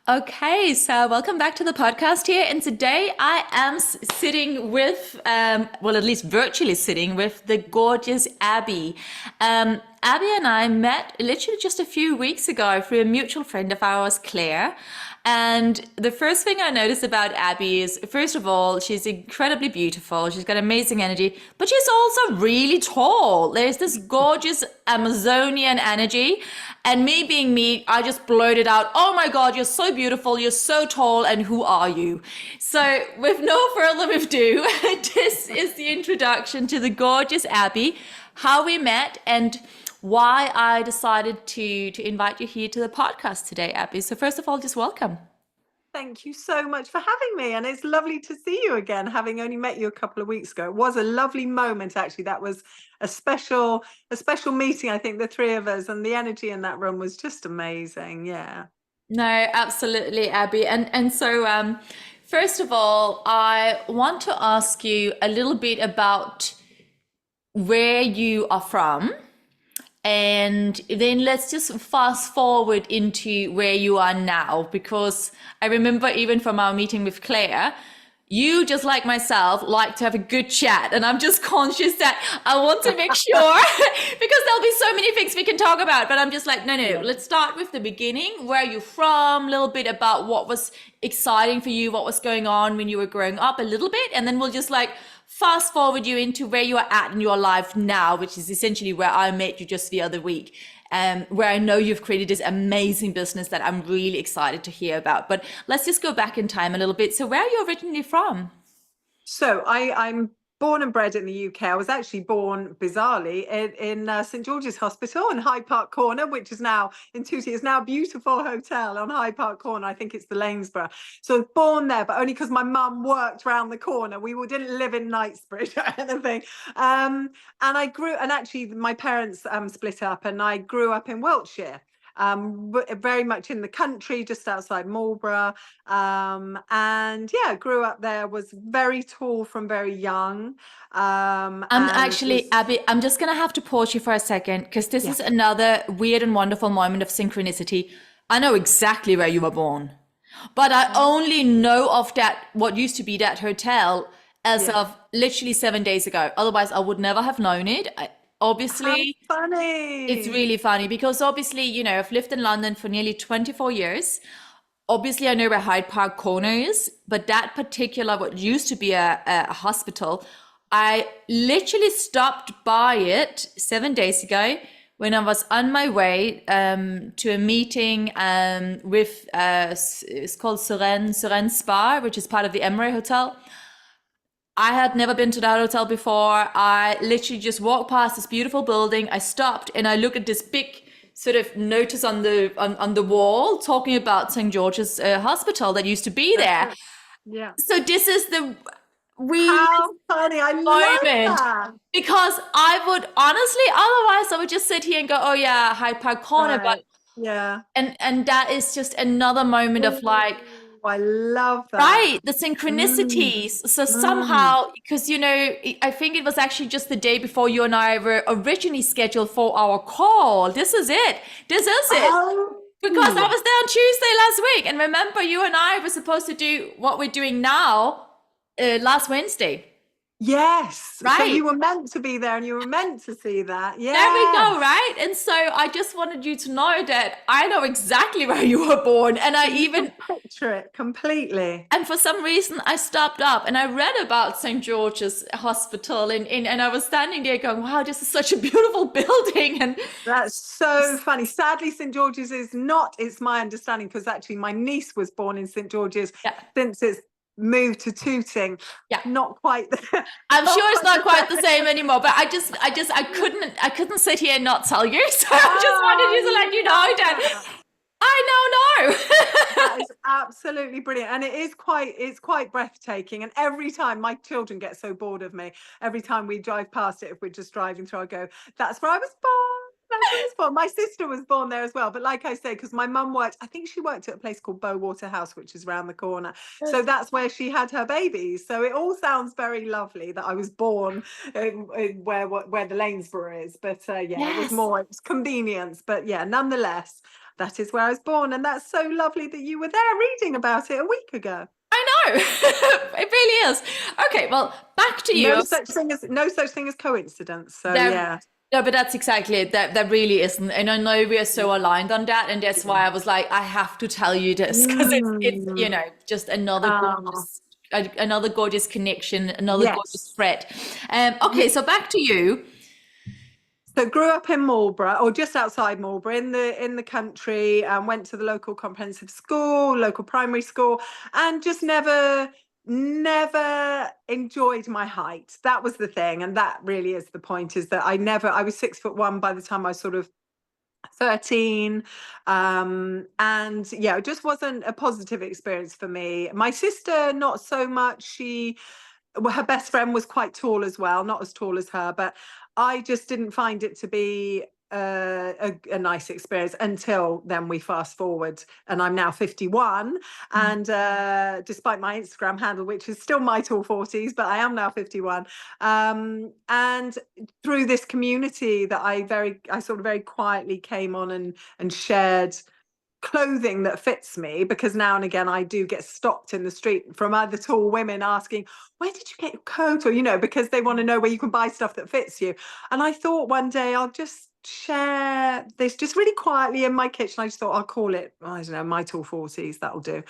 Okay, so welcome back to the podcast here. And today I am sitting with, well, at least virtually sitting with the gorgeous Abby. Abby and I met literally just a few weeks ago through a mutual friend of ours, Claire. And the first thing I noticed about Abby is, first of all, she's incredibly beautiful. She's got amazing energy, but she's also really tall. There's this gorgeous Amazonian energy. And me being me, I just blurted out, "Oh my God, you're so beautiful. You're so tall. And who are you?" So, with no further ado, this is the introduction to the gorgeous Abby, how we met, and why I decided to invite you here to the podcast today, Abby. So first of all, just welcome. Thank you so much for having me. And it's lovely to see you again, having only met you a couple of weeks ago. It was a lovely moment, actually. That was a special meeting, I think, the three of us, and the energy in that room was just amazing. Yeah. No, absolutely, Abby. And so first of all, I want to ask you a little bit about where you are from. And then let's just fast forward into where you are now, because I remember even from our meeting with Claire, you just like myself like to have a good chat. And I'm just conscious that I want to make sure because there'll be so many things we can talk about. But I'm just like, no, Yeah. let's start with the beginning. Where are you from? A little bit about what was exciting for you, what was going on when you were growing up, a little bit. And then we'll just like fast forward you into where you are at in your life now, which is essentially where I met you just the other week, where I know you've created this amazing business that I'm really excited to hear about. But let's just go back in time a little bit. So where are you originally from? So I'm born and bred in the UK. I was actually born bizarrely in St George's Hospital in Hyde Park Corner, which is now in Tooting. It's now a beautiful hotel on Hyde Park Corner. I think it's the Lanesborough. So I was born there, but only because my mum worked round the corner. Didn't live in Knightsbridge or anything. And I grew, and actually my parents split up, and I grew up in Wiltshire. Very much in the country, just outside Marlborough. And yeah, grew up there, was very tall from very young. I'm And actually, was, Abby, I'm just gonna have to pause you for a second because this yeah, is another weird and wonderful moment of synchronicity. I know exactly where you were born, but I only know of that, what used to be that hotel, as yeah. of literally 7 days ago. Otherwise, I would never have known it. How Obviously, it's funny. really funny because obviously, I've lived in London for nearly 24 years. Obviously, I know where Hyde Park Corner is, but that particular, what used to be a hospital, I literally stopped by it 7 days ago when I was on my way to a meeting with, it's called Suren Spa, which is part of the Emery Hotel. I had never been to that hotel before. I literally just walked past this beautiful building. I stopped and I looked at this big sort of notice on the wall talking about St. George's Hospital that used to be That's there. it. Yeah. So this is the weirdest How funny. I love moment that. because I would honestly, otherwise I would just sit here and go, "Oh yeah, Hyde Park Corner," but Right. Yeah. and that is just another moment of like, Ooh, I love that. right, the Mm, synchronicities. So mm. somehow, because I think it was actually just the day before you and I were originally scheduled for our call. This is it. This is it. Because I Oh. was there on Tuesday last week. And remember, you and I were supposed to do what we're doing now last Wednesday, Yes. So right? you were meant to be there and you were meant to see that. There we go, Yes. right? And so I just wanted you to know that I know exactly where you were born. And I So you even can picture it completely. And for some reason, I stopped up and I read about St. George's Hospital, and I was standing there going, wow, this is such a beautiful building. And That's so funny. Sadly, St. George's is not, it's my understanding, because actually my niece was born in St. George's yeah, since it's moved to Tooting. yeah. Not quite I'm not sure it's quite not the quite the same. same anymore, but I couldn't sit here and not tell you. So I just wanted Oh, you to let you know I love that that. I That know. is absolutely brilliant. And it's quite breathtaking. And every time my children get so bored of me, every time we drive past it, if we're just driving through, I go, that's where I was born. That's where I was born. My sister was born there as well. But like I say, because my mum worked, I think she worked at a place called Bowater House, which is around the corner. So that's where she had her babies. So it all sounds very lovely that I was born where the Lanesborough is. But yeah, it was Yes. more, it was convenience. But yeah, nonetheless. that is where I was born. And that's so lovely that you were there reading about it a week ago. I know. It really is. Okay, well, back to you. No such thing as coincidence. So There, yeah. no, but that's exactly it. That really isn't. And I know we are so aligned on that. And that's why I was like, I have to tell you this, because it's, you know, just Oh, another gorgeous connection, another gorgeous yes. thread. Okay, so back to you. So grew up in Marlborough, or just outside Marlborough, in the country, and went to the local comprehensive school, local primary school, and just never enjoyed my height. That was the thing, and that really is the point, is that I was 6'1" by the time I was sort of 13. And yeah, it just wasn't a positive experience for me. My sister, not so much. Her best friend was quite tall as well, not as tall as her, but I just didn't find it to be a nice experience until then. We fast forward, and I'm now 51, and despite my Instagram handle, which is still my tall 40s, but I am now 51. And through this community that I sort of very quietly came on and shared clothing that fits me, because now and again I do get stopped in the street from other tall women asking, where did you get your coat? Or, you know, because they want to know where you can buy stuff that fits you. And I thought one day I'll just share this just really quietly in my kitchen. I just thought I'll call it, I don't know, my tall 40s. That'll do.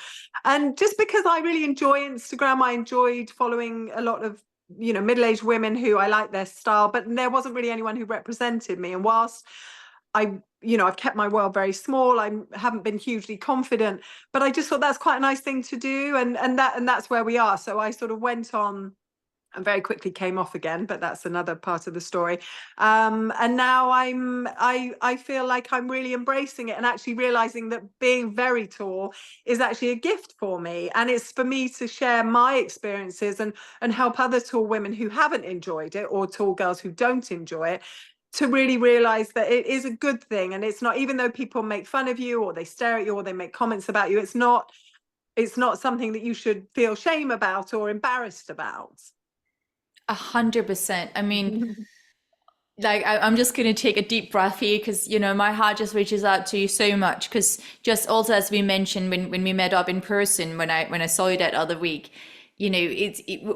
And just because I really enjoy Instagram, I enjoyed following a lot of, you know, middle-aged women who I like their style, but there wasn't really anyone who represented me. And whilst I've kept my world very small, I haven't been hugely confident, but I just thought that's quite a nice thing to do, and that's where we are. So I sort of went on and very quickly came off again, but that's another part of the story. And now I feel like I'm really embracing it, and actually realizing that being very tall is actually a gift for me, and it's for me to share my experiences and help other tall women who haven't enjoyed it, or tall girls who don't enjoy it, to really realize that it is a good thing. And it's not, even though people make fun of you or they stare at you or they make comments about you, it's not something that you should feel shame about or embarrassed about. 100%. I mean, like I'm just going to take a deep breath here, because you know my heart just reaches out to you so much, because just also, as we mentioned when we met up in person, when I saw you that other week, you know,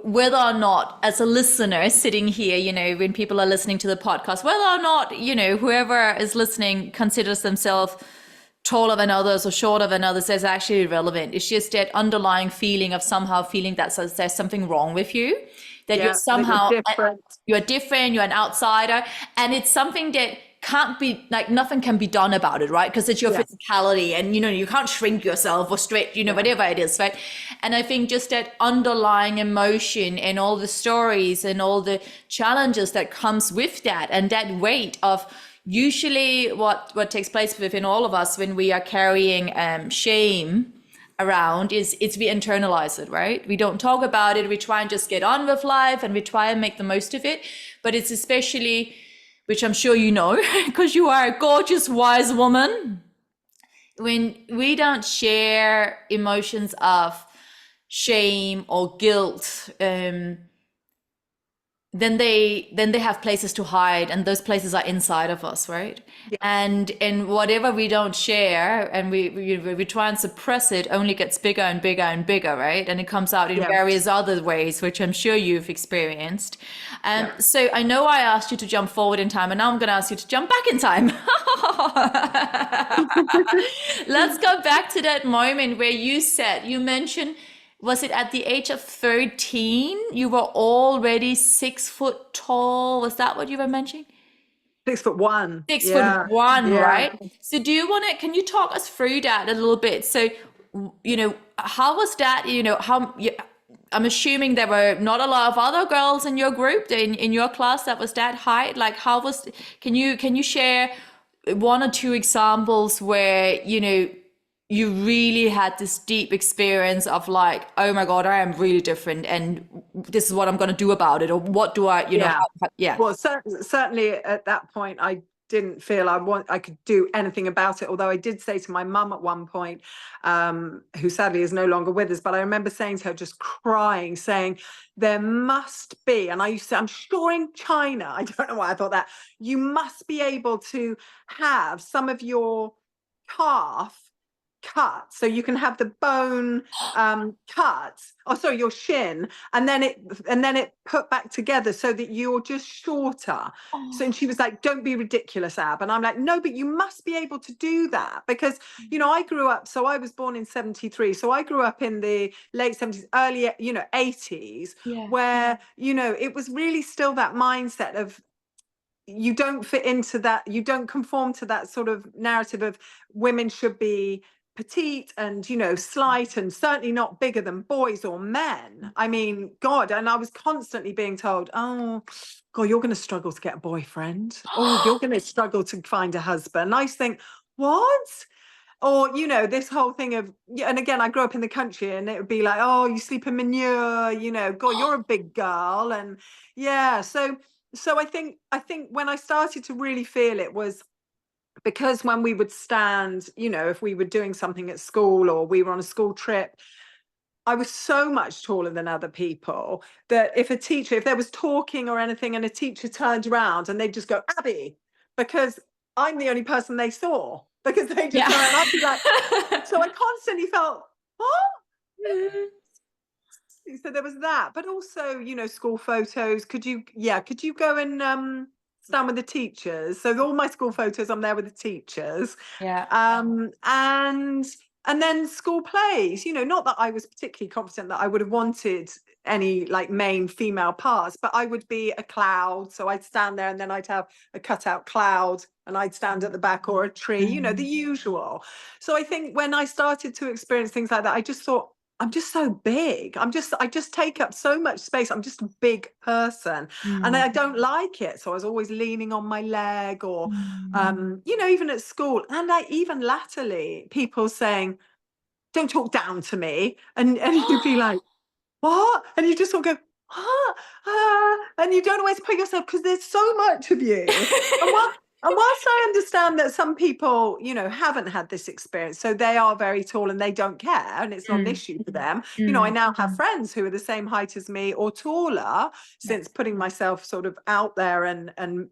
whether or not, as a listener sitting here, you know, when people are listening to the podcast, whether or not, you know, whoever is listening considers themselves taller than others or shorter than others, is actually irrelevant. It's just that underlying feeling of somehow feeling that there's something wrong with you, that you're somehow different. You're different, you're an outsider, and it's something that can't be, like, nothing can be done about it, right? Because it's your physicality, and you know, you can't shrink yourself or stretch, you know, whatever it is, right? And I think just that underlying emotion and all the stories and all the challenges that comes with that, and that weight of usually what takes place within all of us when we are carrying shame around is we internalize it, right? We don't talk about it. We try and just get on with life, and we try and make the most of it. But it's especially, which I'm sure you know, because you are a gorgeous, wise woman, when we don't share emotions of shame or guilt, then they have places to hide, and those places are inside of us, right? And whatever we don't share, and we try and suppress it, only gets bigger and bigger and bigger, right? And it comes out in various other ways, which I'm sure you've experienced. So I know I asked you to jump forward in time, and now I'm going to ask you to jump back in time. Let's go back to that moment where you mentioned, was it at the age of 13? You were already 6 foot tall. Was that what you were mentioning? 6'1". 6'1", right? So can you talk us through that a little bit? So, you know, how was that, you know, I'm assuming there were not a lot of other girls in your group, in your class, that was that height. Like, can you share one or two examples where, you know, you really had this deep experience of like, oh my God, I am really different, and this is what I'm going to do about it, or what do I, you know, Well, certainly at that point, I didn't feel I could do anything about it. Although I did say to my mum at one point, who sadly is no longer with us, but I remember saying to her, just crying, saying, there must be, and I used to say, I'm sure in China, I don't know why I thought that, you must be able to have some of your calf cut, so you can have the bone cut, oh sorry, your shin, and then it put back together so that you're just shorter. So, and she was like, don't be ridiculous, Ab. And I'm like, no, but you must be able to do that, because I grew up, so I was born in 73, so I grew up in the late 70s, early 80s, where it was really still that mindset of, you don't fit into that, you don't conform to that sort of narrative of women should be petite and slight, and certainly not bigger than boys or men. I mean, God, and I was constantly being told, oh God, you're going to struggle to get a boyfriend, oh, you're going to struggle to find a husband. And I just think, what? Or this whole thing of, and again, I grew up in the country, and it would be like, oh, you sleep in manure, God, you're a big girl. And so I think when I started to really feel it was because when we would stand, if we were doing something at school or we were on a school trip, I was so much taller than other people that if there was talking or anything and a teacher turned around and they'd just go, Abby, because I'm the only person they saw, because they just go, and I'd be like, so I constantly felt, oh. So there was that, but also, school photos. Could you go and stand with the teachers? So all my school photos, I'm there with the teachers. And then school plays, not that I was particularly confident that I would have wanted any like main female parts, but I would be a cloud. So I'd stand there and then I'd have a cutout cloud and I'd stand at the back, or a tree, the usual. So I think when I started to experience things like that, I just thought, I'm just so big. I just take up so much space. I'm just a big person and I don't like it. So I was always leaning on my leg, or, even at school, and even latterly, people saying, don't talk down to me. And you'd be like, what? And you just sort of go, and you don't know where to put yourself because there's so much of you. And whilst I understand that some people, haven't had this experience, so they are very tall and they don't care, and it's not an issue for them. I now have friends who are the same height as me or taller, since putting myself sort of out there and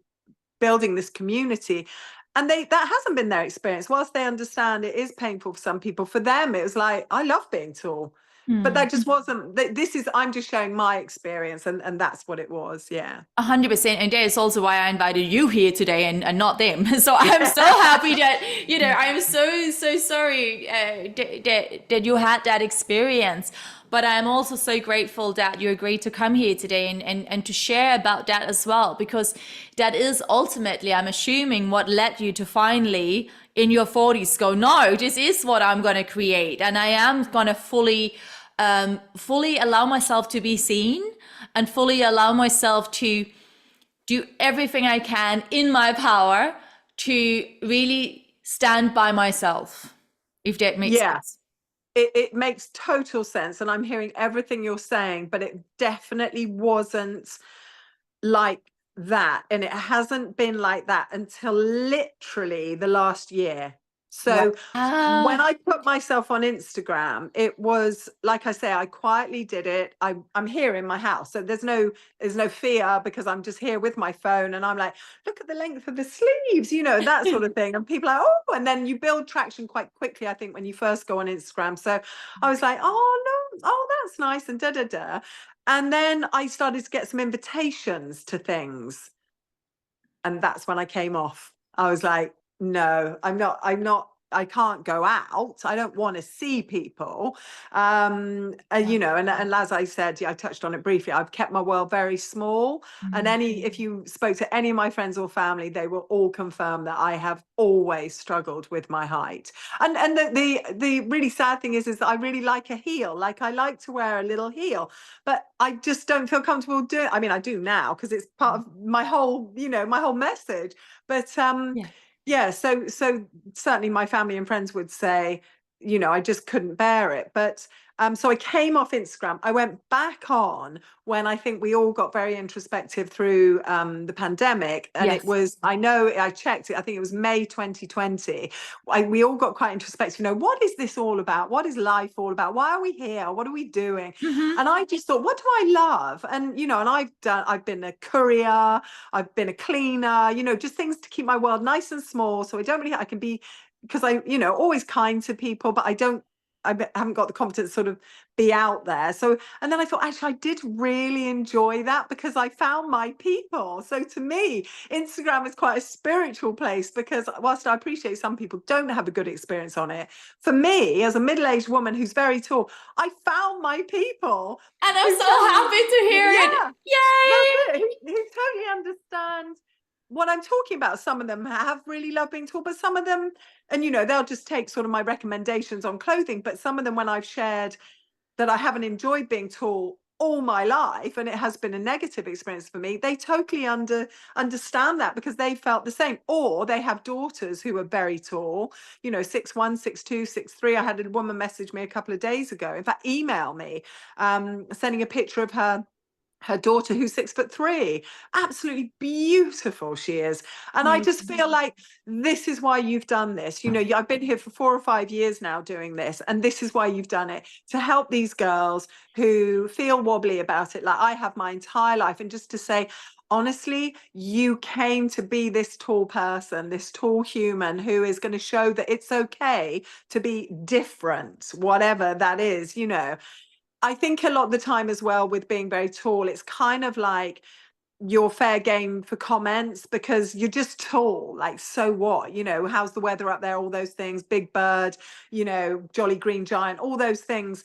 building this community. And that hasn't been their experience. Whilst they understand it is painful for some people, for them, it was like, I love being tall. But that just wasn't, I'm just sharing my experience, and that's what it was. Yeah. 100%. And that is also why I invited you here today and not them. So I'm so happy that, I'm so sorry that you had that experience. But I'm also so grateful that you agreed to come here today and to share about that as well, because that is ultimately, I'm assuming, what led you to finally in your 40s go, no, this is what I'm going to create. And I am going to fully allow myself to be seen and fully allow myself to do everything I can in my power to really stand by myself, if that makes sense. It makes total sense. And I'm hearing everything you're saying, but it definitely wasn't like that. And it hasn't been like that until literally the last year. So when I put myself on Instagram, it was, like I say, I quietly did it. I'm here in my house. So there's no fear, because I'm just here with my phone and I'm like, look at the length of the sleeves, that sort of thing. And people are like, oh, and then you build traction quite quickly, I think, when you first go on Instagram. So I was like, oh, no, oh, that's nice. And da. And then I started to get some invitations to things. And that's when I came off. I was like, no, I'm not, I can't go out. I don't want to see people. And as I said, I touched on it briefly, I've kept my world very small. And if you spoke to any of my friends or family, they will all confirm that I have always struggled with my height. And the really sad thing is that I really like a heel. Like, I like to wear a little heel, but I just don't feel comfortable doing it. I mean, I do now because it's part of my whole, my whole message. But so certainly my family and friends would say, I just couldn't bear it. But so I came off Instagram. I went back on when I think we all got very introspective through the pandemic. And it was, I know I checked it, I think it was May 2020. We all got quite introspective. What is this all about? What is life all about? Why are we here? What are we doing? And I just thought, what do I love? And, and I've been a courier, I've been a cleaner, just things to keep my world nice and small. So I can be because I, always kind to people, but I haven't got the confidence to sort of be out there. So, and then I thought, actually, I did really enjoy that because I found my people. So to me, Instagram is quite a spiritual place because whilst I appreciate some people don't have a good experience on it, for me, as a middle-aged woman who's very tall, I found my people. And I'm so happy to hear it. Yay! Who totally understand what I'm talking about. Some of them have really loved being tall, but some of them, and they'll just take sort of my recommendations on clothing. But some of them, when I've shared that I haven't enjoyed being tall all my life, and it has been a negative experience for me, they totally understand that because they felt the same. Or they have daughters who are very tall, 6'1", 6'2", 6'3". I had a woman message me a couple of days ago, in fact, email me, sending a picture of her daughter who's 6'3". Absolutely beautiful she is. And I just feel like this is why you've done this. I've been here for 4 or 5 years now doing this, and this is why you've done it, to help these girls who feel wobbly about it, like I have my entire life, and just to say, honestly, you came to be this tall person, this tall human who is going to show that it's okay to be different, whatever that is. I think a lot of the time as well with being very tall, it's kind of like you're fair game for comments because you're just tall. Like, so what? How's the weather up there? All those things, Big Bird, Jolly Green Giant, all those things.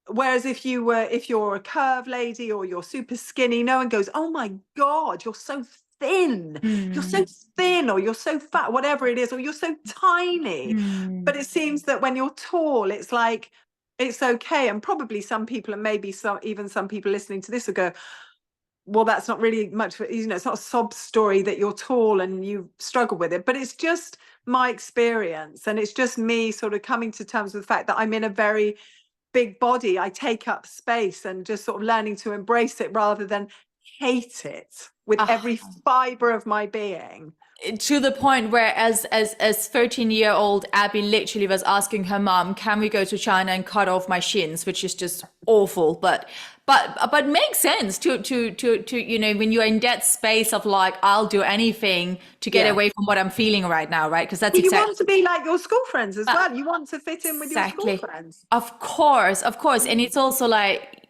Whereas if you're a curve lady or you're super skinny, no one goes, oh my God, you're so thin. You're so thin, or you're so fat, whatever it is, or you're so tiny. But it seems that when you're tall, it's like, it's okay. And probably some people, and maybe even some people listening to this will go, well, that's not really much, it's not a sob story that you're tall and you struggle with it, but it's just my experience. And it's just me sort of coming to terms with the fact that I'm in a very big body. I take up space, and just sort of learning to embrace it rather than hate it with every fiber of my being. To the point where as 13-year-old Abby literally was asking her mom, can we go to China and cut off my shins, which is just awful, but makes sense to when you're in that space of like, I'll do anything to get away from what I'm feeling right now, right? Because that's exactly, you want to be like your school friends as well. You want to fit in with your school friends. Of course. And it's also like,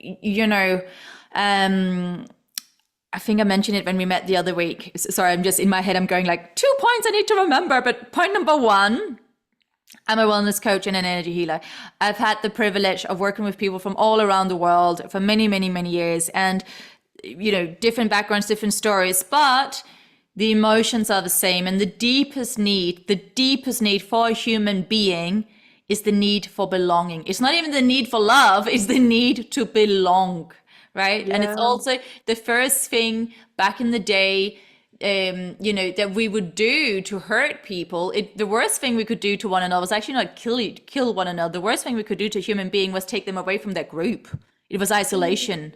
I think I mentioned it when we met the other week. Sorry, I'm just in my head, I'm going like 2 points I need to remember. But point number 1, I'm a wellness coach and an energy healer. I've had the privilege of working with people from all around the world for many, many, many years. And, different backgrounds, different stories, but the emotions are the same. And the deepest need for a human being is the need for belonging. It's not even the need for love, it's the need to belong. Right. Yeah. And it's also the first thing back in the day, that we would do to hurt people. The worst thing we could do to one another was actually not kill one another. The worst thing we could do to a human being was take them away from their group. It was isolation.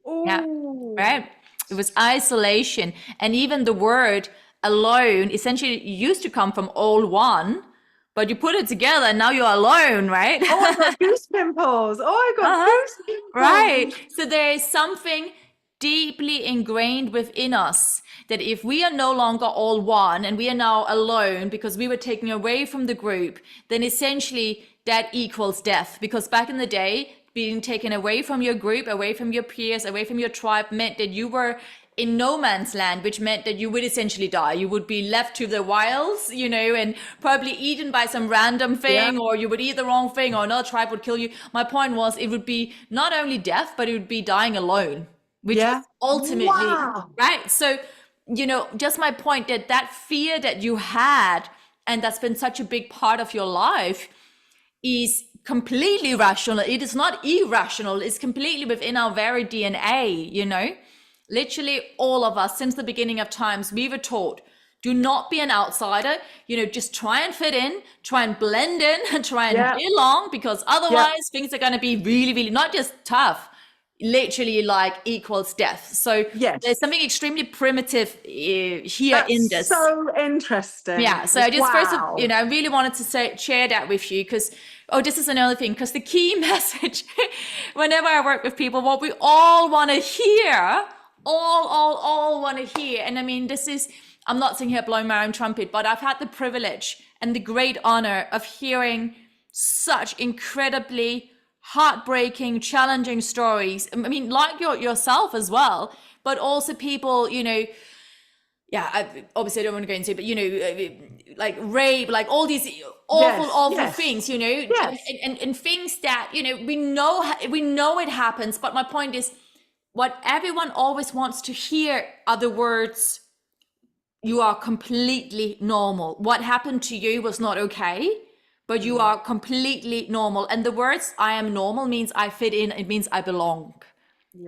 Ooh. Yeah. Right. It was isolation. And even the word alone essentially used to come from all one. But you put it together and now you're alone, right? Oh, I got goose pimples. Oh, I got goose pimples. Right. So there is something deeply ingrained within us that if we are no longer all one and we are now alone because we were taken away from the group, then essentially that equals death. Because back in the day, being taken away from your group, away from your peers, away from your tribe meant that you were in no man's land, which meant that you would essentially die. You would be left to the wilds, and probably eaten by some random thing, or you would eat the wrong thing, or another tribe would kill you. My point was, it would be not only death, but it would be dying alone, which is ultimately, right? So, just my point that fear that you had, and that's been such a big part of your life, is completely rational. It is not irrational. It's completely within our very DNA, Literally all of us, since the beginning of times, we were taught, do not be an outsider, just try and fit in, try and blend in, and try and belong, because otherwise things are going to be really, really not just tough, literally like equals death. So there's something extremely primitive here in this. So interesting. Yeah. So I just first, I really wanted to share that with you because, this is another thing, because the key message, whenever I work with people, what we all want to hear, all want to hear. And I mean, I'm not sitting here blowing my own trumpet, but I've had the privilege and the great honor of hearing such incredibly heartbreaking, challenging stories. I mean, like yourself as well, but also people, yeah, obviously I don't want to go into, but like rape, like all these awful, Yes, awful yes, things, yes. and things that we know it happens. But my point is, what everyone always wants to hear are the words, "You are completely normal. What happened to you was not okay, but you Mm, are completely normal." And the words "I am normal" means I fit in. It means I belong.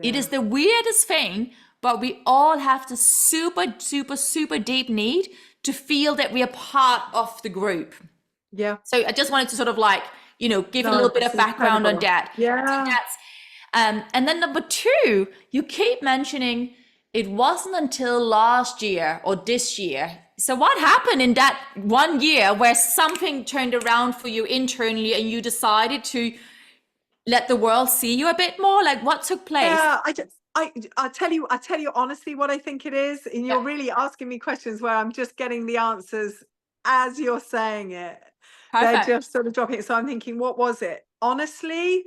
It yeah, is the weirdest thing, but we all have the super, super, super deep need to feel that we are part of the group. yeah. So I just wanted to sort of give a No, little bit that's of background on incredible. that. So Yeah. and then number two, you keep mentioning it wasn't until last year or this year. So what happened in that 1 year where something turned around for you internally and you decided to let the world see you a bit more? Like what took place? Yeah, I tell you honestly what I think it is, and Yeah, you're really asking me questions where I'm just getting the answers as you're saying it. They're perfect. just sort of dropping it. So I'm thinking, what was it? Honestly,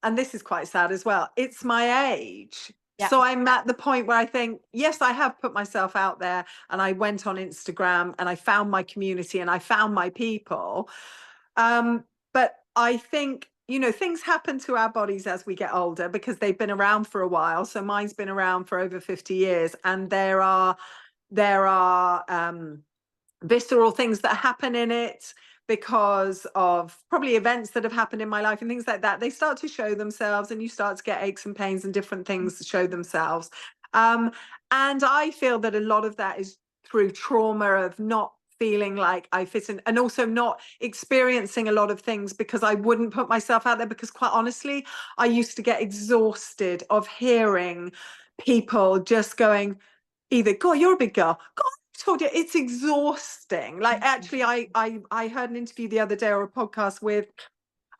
and this is quite sad as well, it's my age. Yeah. So I'm at the point where I think, yes, I have put myself out there, and I went on Instagram and I found my community and I found my people. But I think, things happen to our bodies as we get older because they've been around for a while. So mine's been around for over 50 years, and there are visceral things that happen in it because of probably events that have happened in my life and things like that. They start to show themselves, and you start to get aches and pains, and different things show themselves. Um, and I feel that a lot of that is through trauma of not feeling like I fit in, and also not experiencing a lot of things because I wouldn't put myself out there, because quite honestly, I used to get exhausted of hearing people just going either, "God, you're a big girl. God, I told you," it's exhausting. Like, actually, I heard an interview the other day, or a podcast with,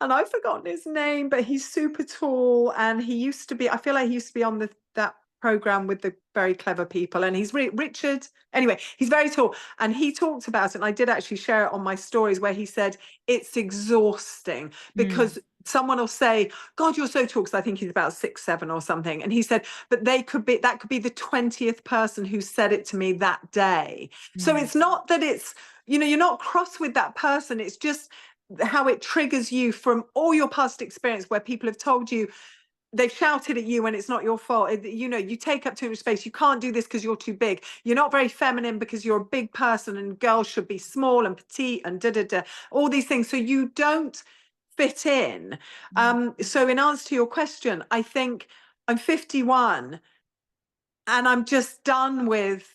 and I've forgotten his name, but he's super tall, and he used to be, I feel like he used to be on that program with the very clever people, and he's Richard. Anyway, he's very tall, and he talked about it, and I did actually share it on my stories, where he said it's exhausting Mm, because someone will say, "God, you're so tall," because I think he's about 6'7" or something, and he said, but that could be the 20th person who said it to me that day. So mm, it's not that it's, you're not cross with that person, it's just how it triggers you from all your past experience, where people have told you, they've shouted at you when it's not your fault. You take up too much space. You can't do this because you're too big. You're not very feminine because you're a big person, and girls should be small and petite and da da da. All these things. So you don't fit in. So in answer to your question, I think I'm 51, and I'm just done with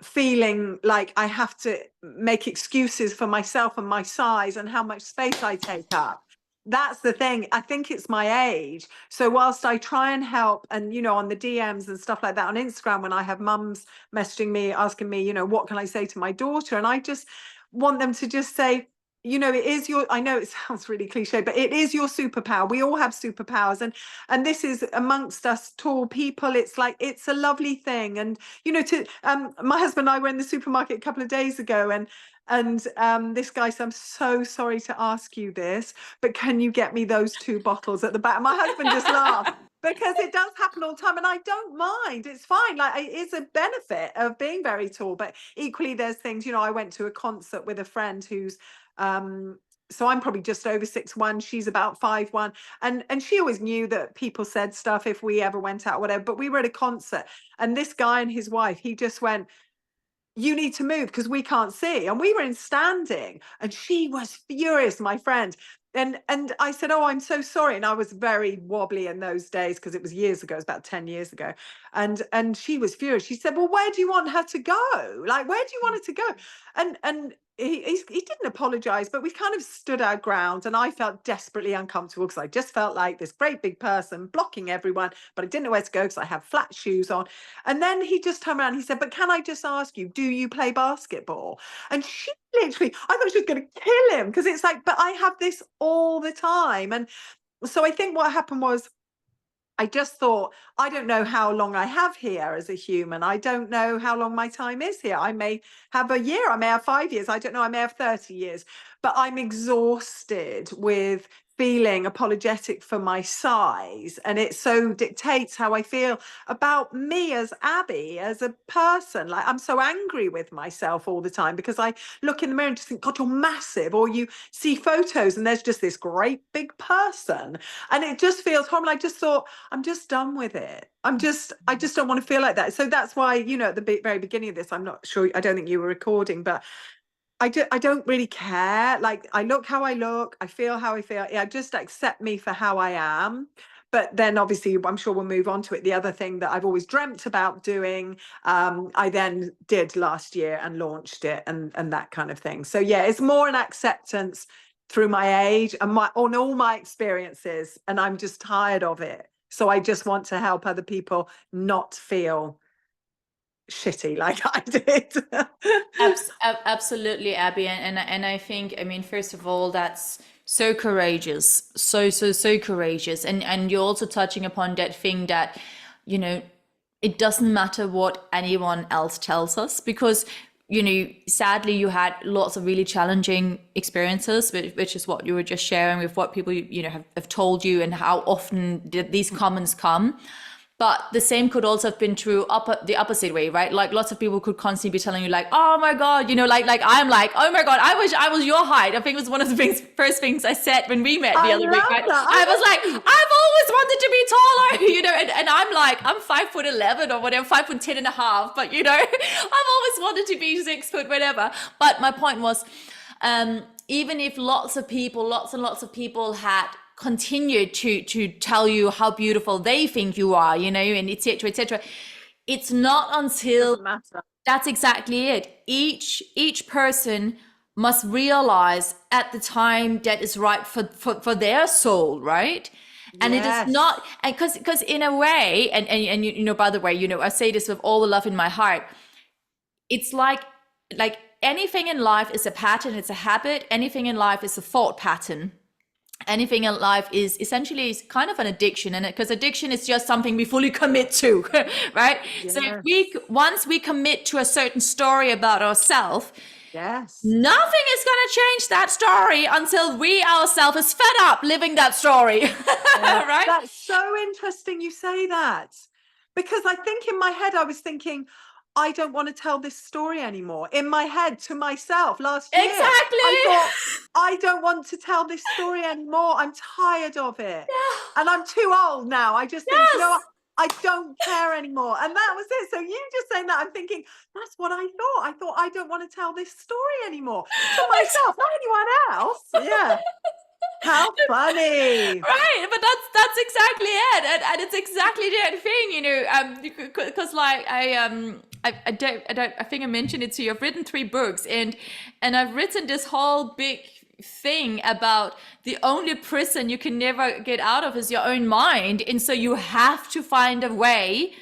feeling like I have to make excuses for myself and my size and how much space I take up. That's the thing. I think it's my age. So whilst I try and help, and on the DMs and stuff like that on Instagram, when I have mums messaging me asking me, what can I say to my daughter, and I just want them to just say, it is your, I know it sounds really cliche, but it is your superpower. We all have superpowers, and this is amongst us tall people. It's like, it's a lovely thing. And to my husband and I were in the supermarket a couple of days ago, and this guy said, "I'm so sorry to ask you this, but can you get me those 2 bottles at the back?" My husband just laughed, because it does happen all the time, and I don't mind. It's fine. Like, it is a benefit of being very tall, but equally there's things, I went to a concert with a friend who's so I'm probably just over 6'1", she's about 5'1", and she always knew that people said stuff if we ever went out or whatever. But we were at a concert, and this guy and his wife, he just went, "You need to move because we can't see." And we were in standing, and she was furious, my friend. And I said, "Oh, I'm so sorry." And I was very wobbly in those days because it was years ago, it was about 10 years ago. And she was furious. She said, "Well, where do you want her to go? Like, where do you want her to go?" And he didn't apologize, but we kind of stood our ground, and I felt desperately uncomfortable because I just felt like this great big person blocking everyone, but I didn't know where to go because I had flat shoes on. And then he just turned around and he said, "But can I just ask you, do you play basketball?" And she literally, I thought she was going to kill him, because it's like, but I have this all the time. And so I think what happened was, I just thought, I don't know how long I have here as a human. I don't know how long my time is here. I may have a year, I may have 5 years, I don't know, I may have 30 years, but I'm exhausted with feeling apologetic for my size, and it so dictates how I feel about me as Abby, as a person. Like, I'm so angry with myself all the time because I look in the mirror and just think, God, you're massive. Or you see photos and there's just this great big person, and it just feels horrible. I just thought, I'm just done with it. I just don't want to feel like that. So that's why, at the very beginning of this, I'm not sure, I don't think you were recording, but I don't really care. Like, I look how I look, I feel how I feel. Yeah, just accept me for how I am. But then obviously, I'm sure we'll move on to it. The other thing that I've always dreamt about doing, I then did last year and launched it, and that kind of thing. So yeah, it's more an acceptance through my age and on all my experiences, and I'm just tired of it. So I just want to help other people not feel shitty like I did. Absolutely, Abby, and I think, I mean, first of all, that's so courageous, so courageous, and you're also touching upon that thing that, it doesn't matter what anyone else tells us, because sadly you had lots of really challenging experiences, which is what you were just sharing with what people have told you, and how often these comments come. But the same could also have been true the opposite way, right? Like, lots of people could constantly be telling you, like, oh my God, like I'm like, oh my God, I wish I was your height. I think it was one of the first things I said when we met the other week, right? I was like, I've always wanted to be taller, and I'm like, I'm 5'11" or whatever, 5'10.5", but I've always wanted to be 6 foot, whatever. But my point was, even if lots and lots of people had continue to tell you how beautiful they think you are, and etc., etc., it's not until that's exactly it. Each person must realize at the time that is right for their soul, right? And it is not, and because in a way, and by the way, I say this with all the love in my heart, it's like anything in life is a pattern, it's a habit. Anything in life is a thought pattern. Anything in life is essentially kind of an addiction, and because addiction is just something we fully commit to, right? Yes. So once we commit to a certain story about ourselves, nothing is going to change that story until we ourselves is fed up living that story. Right? That's so interesting you say that, because I think in my head I was thinking, I don't want to tell this story anymore. In my head, to myself last year. Exactly. I thought, I don't want to tell this story anymore. I'm tired of it. Yeah. And I'm too old now. I just think, I don't care anymore. And that was it. So you just saying that, I'm thinking, that's what I thought. I thought, I don't want to tell this story anymore. To myself, not anyone else. Yeah. How funny. Right, but that's exactly it, and it's exactly that thing, because like I think I mentioned it to you. I've written 3 books, and I've written this whole big thing about the only prison you can never get out of is your own mind, and so you have to find a way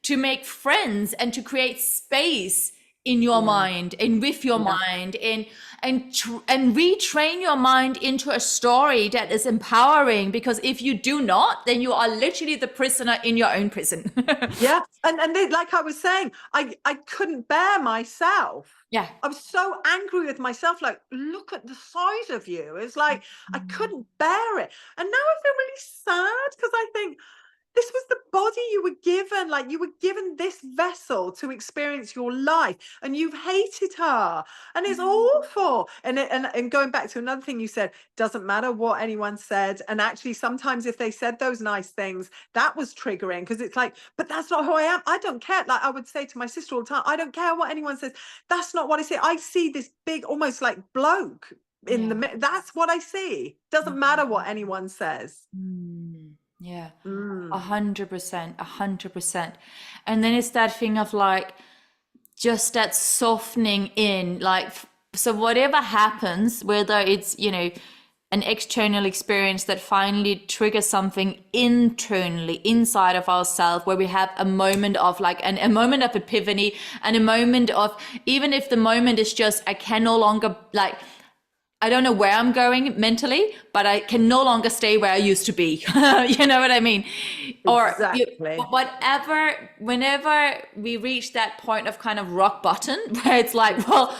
to make friends and to create space in your mind and with your mind, and retrain your mind into a story that is empowering, because if you do not, then you are literally the prisoner in your own prison. And like I was saying, I couldn't bear myself. I was so angry with myself, like, look at the size of you. It's like, I couldn't bear it. And now I feel really sad, because I think, this was the body you were given. Like, you were given this vessel to experience your life, and you've hated her, and it's awful. And going back to another thing you said, doesn't matter what anyone said. And actually, sometimes if they said those nice things, that was triggering, because it's like, but that's not who I am. I don't care. Like, I would say to my sister all the time, I don't care what anyone says. That's not what I see. I see this big, almost like bloke in the middle. That's what I see. Doesn't matter what anyone says. Yeah, 100%, 100%. And then it's that thing of like, just that softening in, like, so whatever happens, whether it's, an external experience that finally triggers something internally inside of ourselves, where we have a moment of like a moment of epiphany, and a moment of, even if the moment is just, I can no longer, like, I don't know where I'm going mentally, but I can no longer stay where I used to be. You know what I mean? Or Exactly. whatever, whenever we reach that point of kind of rock bottom, where it's like, well,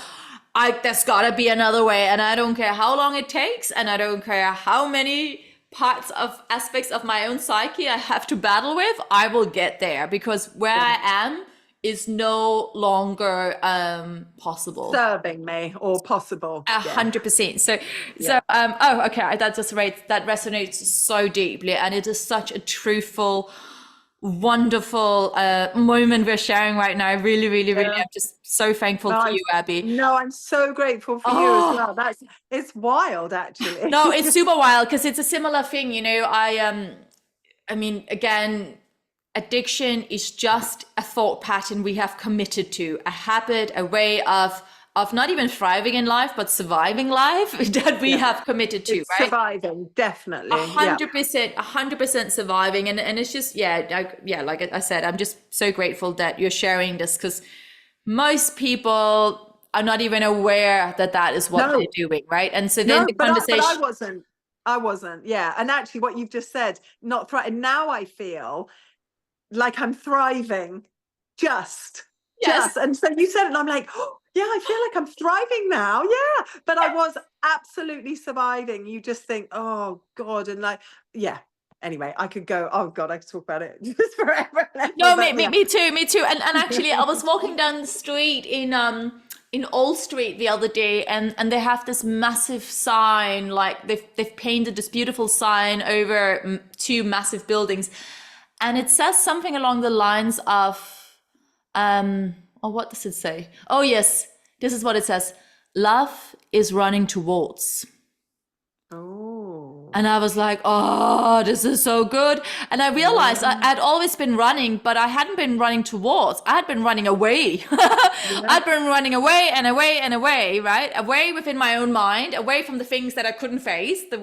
there's gotta be another way, and I don't care how long it takes, and I don't care how many parts of aspects of my own psyche I have to battle with, I will get there, because where I am is no longer possible. Serving me or possible. 100%. Okay, that resonates so deeply, and it is such a truthful, wonderful moment we're sharing right now. I really, really, really, I'm just so thankful for you, Abby. No, I'm so grateful for you as well. It's wild, actually. No, it's super wild, because it's a similar thing, you know. I mean, again, addiction is just a thought pattern we have committed to, a habit, a way of not even thriving in life, but surviving life that we have committed to, right? Surviving, definitely. 100% surviving. And it's just, like I said, I'm just so grateful that you're sharing this, because most people are not even aware that is what they're doing, right? And so then the conversation... But I wasn't, yeah. And actually what you've just said, not threatened, now I feel like I'm thriving, just. And so you said it, and I'm like, oh, yeah, I feel like I'm thriving now. Yeah. But I was absolutely surviving. You just think, oh God. And like, yeah. Anyway, I could go, oh God, I could talk about it just forever. No, me too. And actually I was walking down the street in Old Street the other day, and they have this massive sign, like they've painted this beautiful sign over two massive buildings. And it says something along the lines of, what does it say? Oh, yes, this is what it says. Love is running towards. Oh. And I was like, oh, this is so good. And I realized I'd always been running, but I hadn't been running towards. I had been running away. I'd been running away and away and away, right? Away within my own mind, away from the things that I couldn't face, from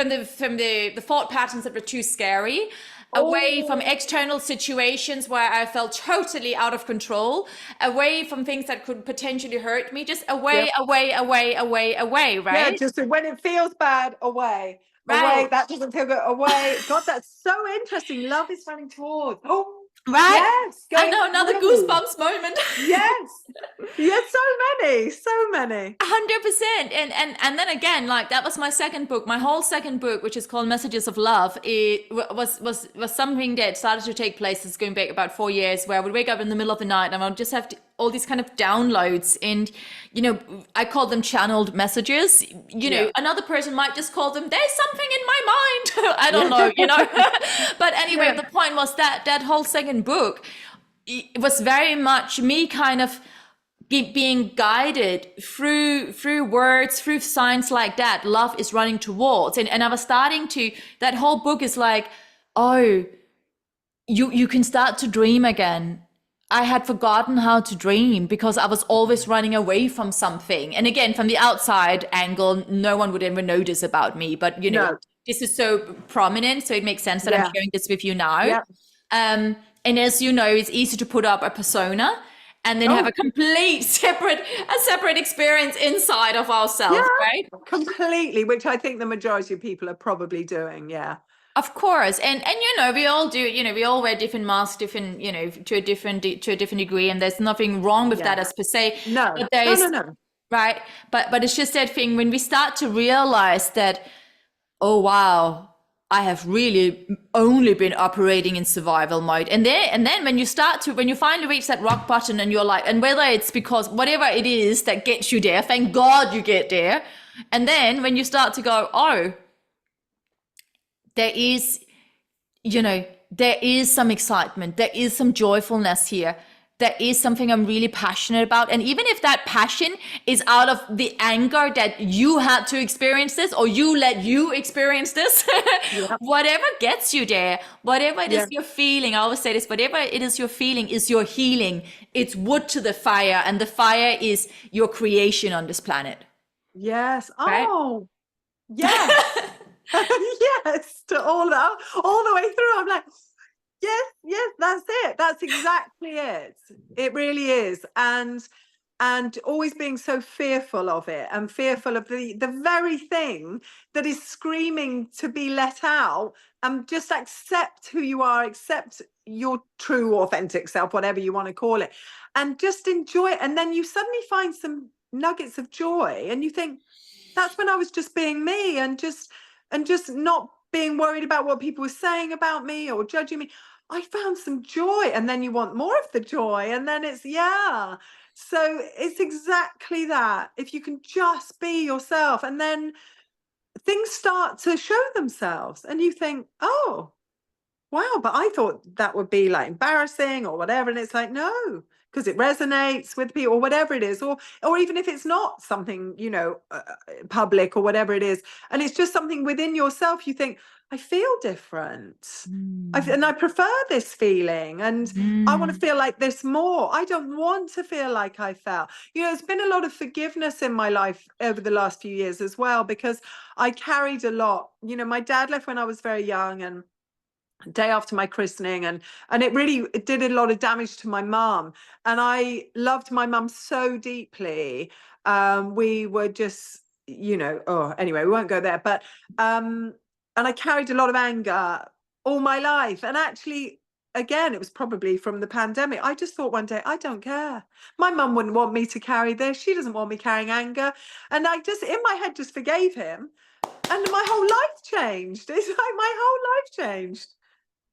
the thought patterns that were too scary. Away from external situations where I felt totally out of control, away from things that could potentially hurt me, just away, right? Yeah, just when it feels bad, away. Right. Away, that doesn't feel good, away. God, that's so interesting. Love is running towards. Oh, right. Yes. I know, another goosebumps moment. Yes. Yes, so many. 100%. And then again, like that was my second book. My whole second book, which is called Messages of Love, it was something that started to take place. It's going back about 4 years, where I would wake up in the middle of the night and I would just have all these kind of downloads, and you know, I call them channeled messages. You know, another person might just call them, there's something in my mind. I don't know, you know. But anyway, the point was that whole second book, it was very much me kind of being guided through words, through signs like that. Love is running towards, and I was starting to, that whole book is like, oh, you can start to dream again. I had forgotten how to dream because I was always running away from something. And again, from the outside angle, no one would ever notice about me, but you know, this is so prominent, so it makes sense that I'm sharing this with you now. And as you know, it's easy to put up a persona and then have a complete separate experience inside of ourselves, right? Completely, which I think the majority of people are probably doing. Of course. And you know, we all do, you know, we all wear different masks, different, you know, to a different degree, and there's nothing wrong with that as per se. No. Right. But it's just that thing when we start to realize that, oh wow, I have really only been operating in survival mode. And then when you finally reach that rock bottom and you're like, and whether it's because whatever it is that gets you there, thank God you get there. And then when you start to go, oh, there is some excitement, there is some joyfulness here, there is something I'm really passionate about. And even if that passion is out of the anger that you had to experience this, or you let you experience this, whatever gets you there, whatever it is you're feeling, I always say this, whatever it is you're feeling is your healing. It's wood to the fire, and the fire is your creation on this planet. Yes. Right? Oh, yes. Yes, to all that, all the way through. I'm like, yes, that's it. That's exactly it. It really is. And and always being so fearful of it, and fearful of the very thing that is screaming to be let out, and just accept who you are, accept your true authentic self, whatever you want to call it, and just enjoy it. And then you suddenly find some nuggets of joy, and you think, that's when I was just being me, and just not being worried about what people were saying about me or judging me. I found some joy, and then you want more of the joy, and then it's, yeah. So it's exactly that. If you can just be yourself, and then things start to show themselves, and you think, oh, wow, but I thought that would be like embarrassing or whatever. And it's like, no, because it resonates with people, or whatever it is, or even if it's not something, public or whatever it is, and it's just something within yourself, you think, I feel different. And I prefer this feeling, and I want to feel like this more. I don't want to feel like I felt. There's been a lot of forgiveness in my life over the last few years as well, because I carried a lot. My dad left when I was very young, and day after my christening, and it did a lot of damage to my mum, and I loved my mum so deeply. We were just, anyway, we won't go there, but and I carried a lot of anger all my life, and actually, again, it was probably from the pandemic. I just thought one day, I don't care, my mum wouldn't want me to carry this, she doesn't want me carrying anger. And I just, in my head, just forgave him, and my whole life changed. It's like my whole life changed.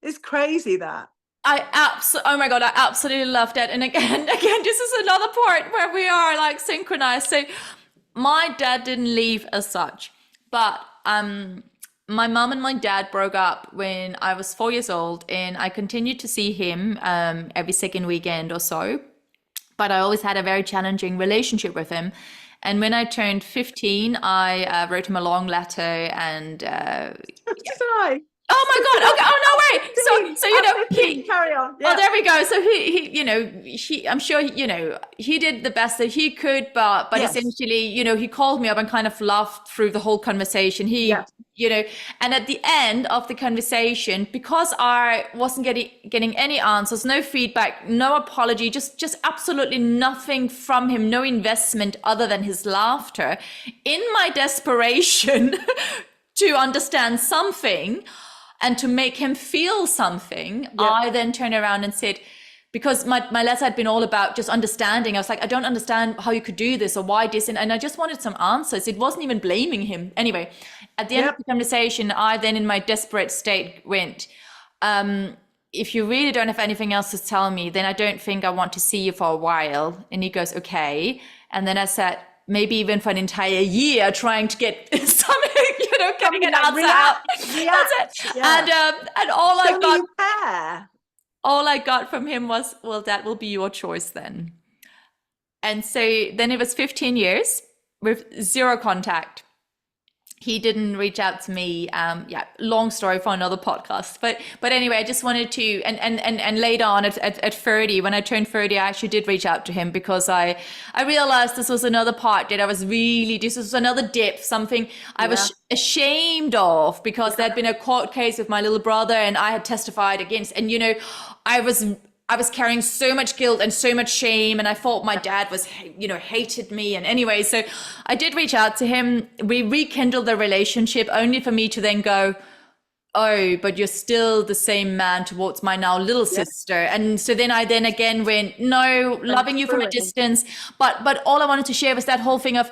It's crazy that. Oh my God, I absolutely love that. And again, this is another part where we are like synchronized. So my dad didn't leave as such, but my mom and my dad broke up when I was 4 years old, and I continued to see him every second weekend or so. But I always had a very challenging relationship with him. And when I turned 15, I wrote him a long letter, and Sorry. oh my God! Okay. Oh no way! So he carry on. Yeah. Oh, there we go. So he I'm sure he did the best that he could, but Yes. essentially, he called me up and kind of laughed through the whole conversation. And at the end of the conversation, because I wasn't getting any answers, no feedback, no apology, just absolutely nothing from him, no investment other than his laughter. In my desperation to understand something, and to make him feel something, I then turned around and said, because my letter had been all about just understanding. I was like, I don't understand how you could do this or why this. And I just wanted some answers. It wasn't even blaming him. Anyway, at the end of the conversation, I then in my desperate state went, if you really don't have anything else to tell me, then I don't think I want to see you for a while. And he goes, okay. And then I said, maybe even for an entire year, trying to get something, getting an answer out. That's it. Yeah. And all I got from him was, well, that will be your choice then. And so then it was 15 years with zero contact. He didn't reach out to me. Long story for another podcast. But anyway, I just wanted to, and later on at 30, when I turned 30, I actually did reach out to him, because I realized this was another part that this was another depth, something I was ashamed of, because there'd been a court case with my little brother, and I had testified against, and I was carrying so much guilt and so much shame, and I thought my dad was, hated me. And anyway, so I did reach out to him. We rekindled the relationship, only for me to then go, oh, but you're still the same man towards my now little sister. And so then I again went, no, loving you from a distance. But all I wanted to share was that whole thing of,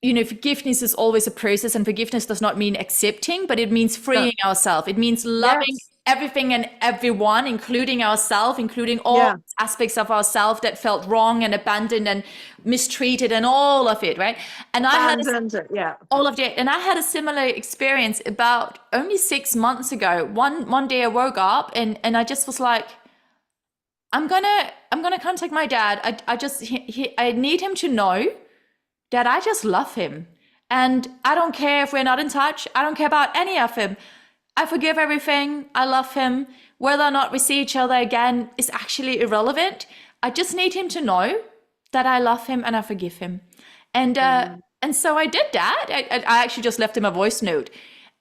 forgiveness is always a process, and forgiveness does not mean accepting, but it means freeing ourselves. It means loving everything and everyone, including ourselves, including all aspects of ourselves that felt wrong and abandoned and mistreated, and all of it, right? And I had all of it. And I had a similar experience about only 6 months ago. One day I woke up and I just was like, I'm gonna contact my dad. I need him to know that I just love him. And I don't care if we're not in touch. I don't care about any of him. I forgive everything. I love him. Whether or not we see each other again is actually irrelevant. I just need him to know that I love him and I forgive him. And so I did that. I actually just left him a voice note.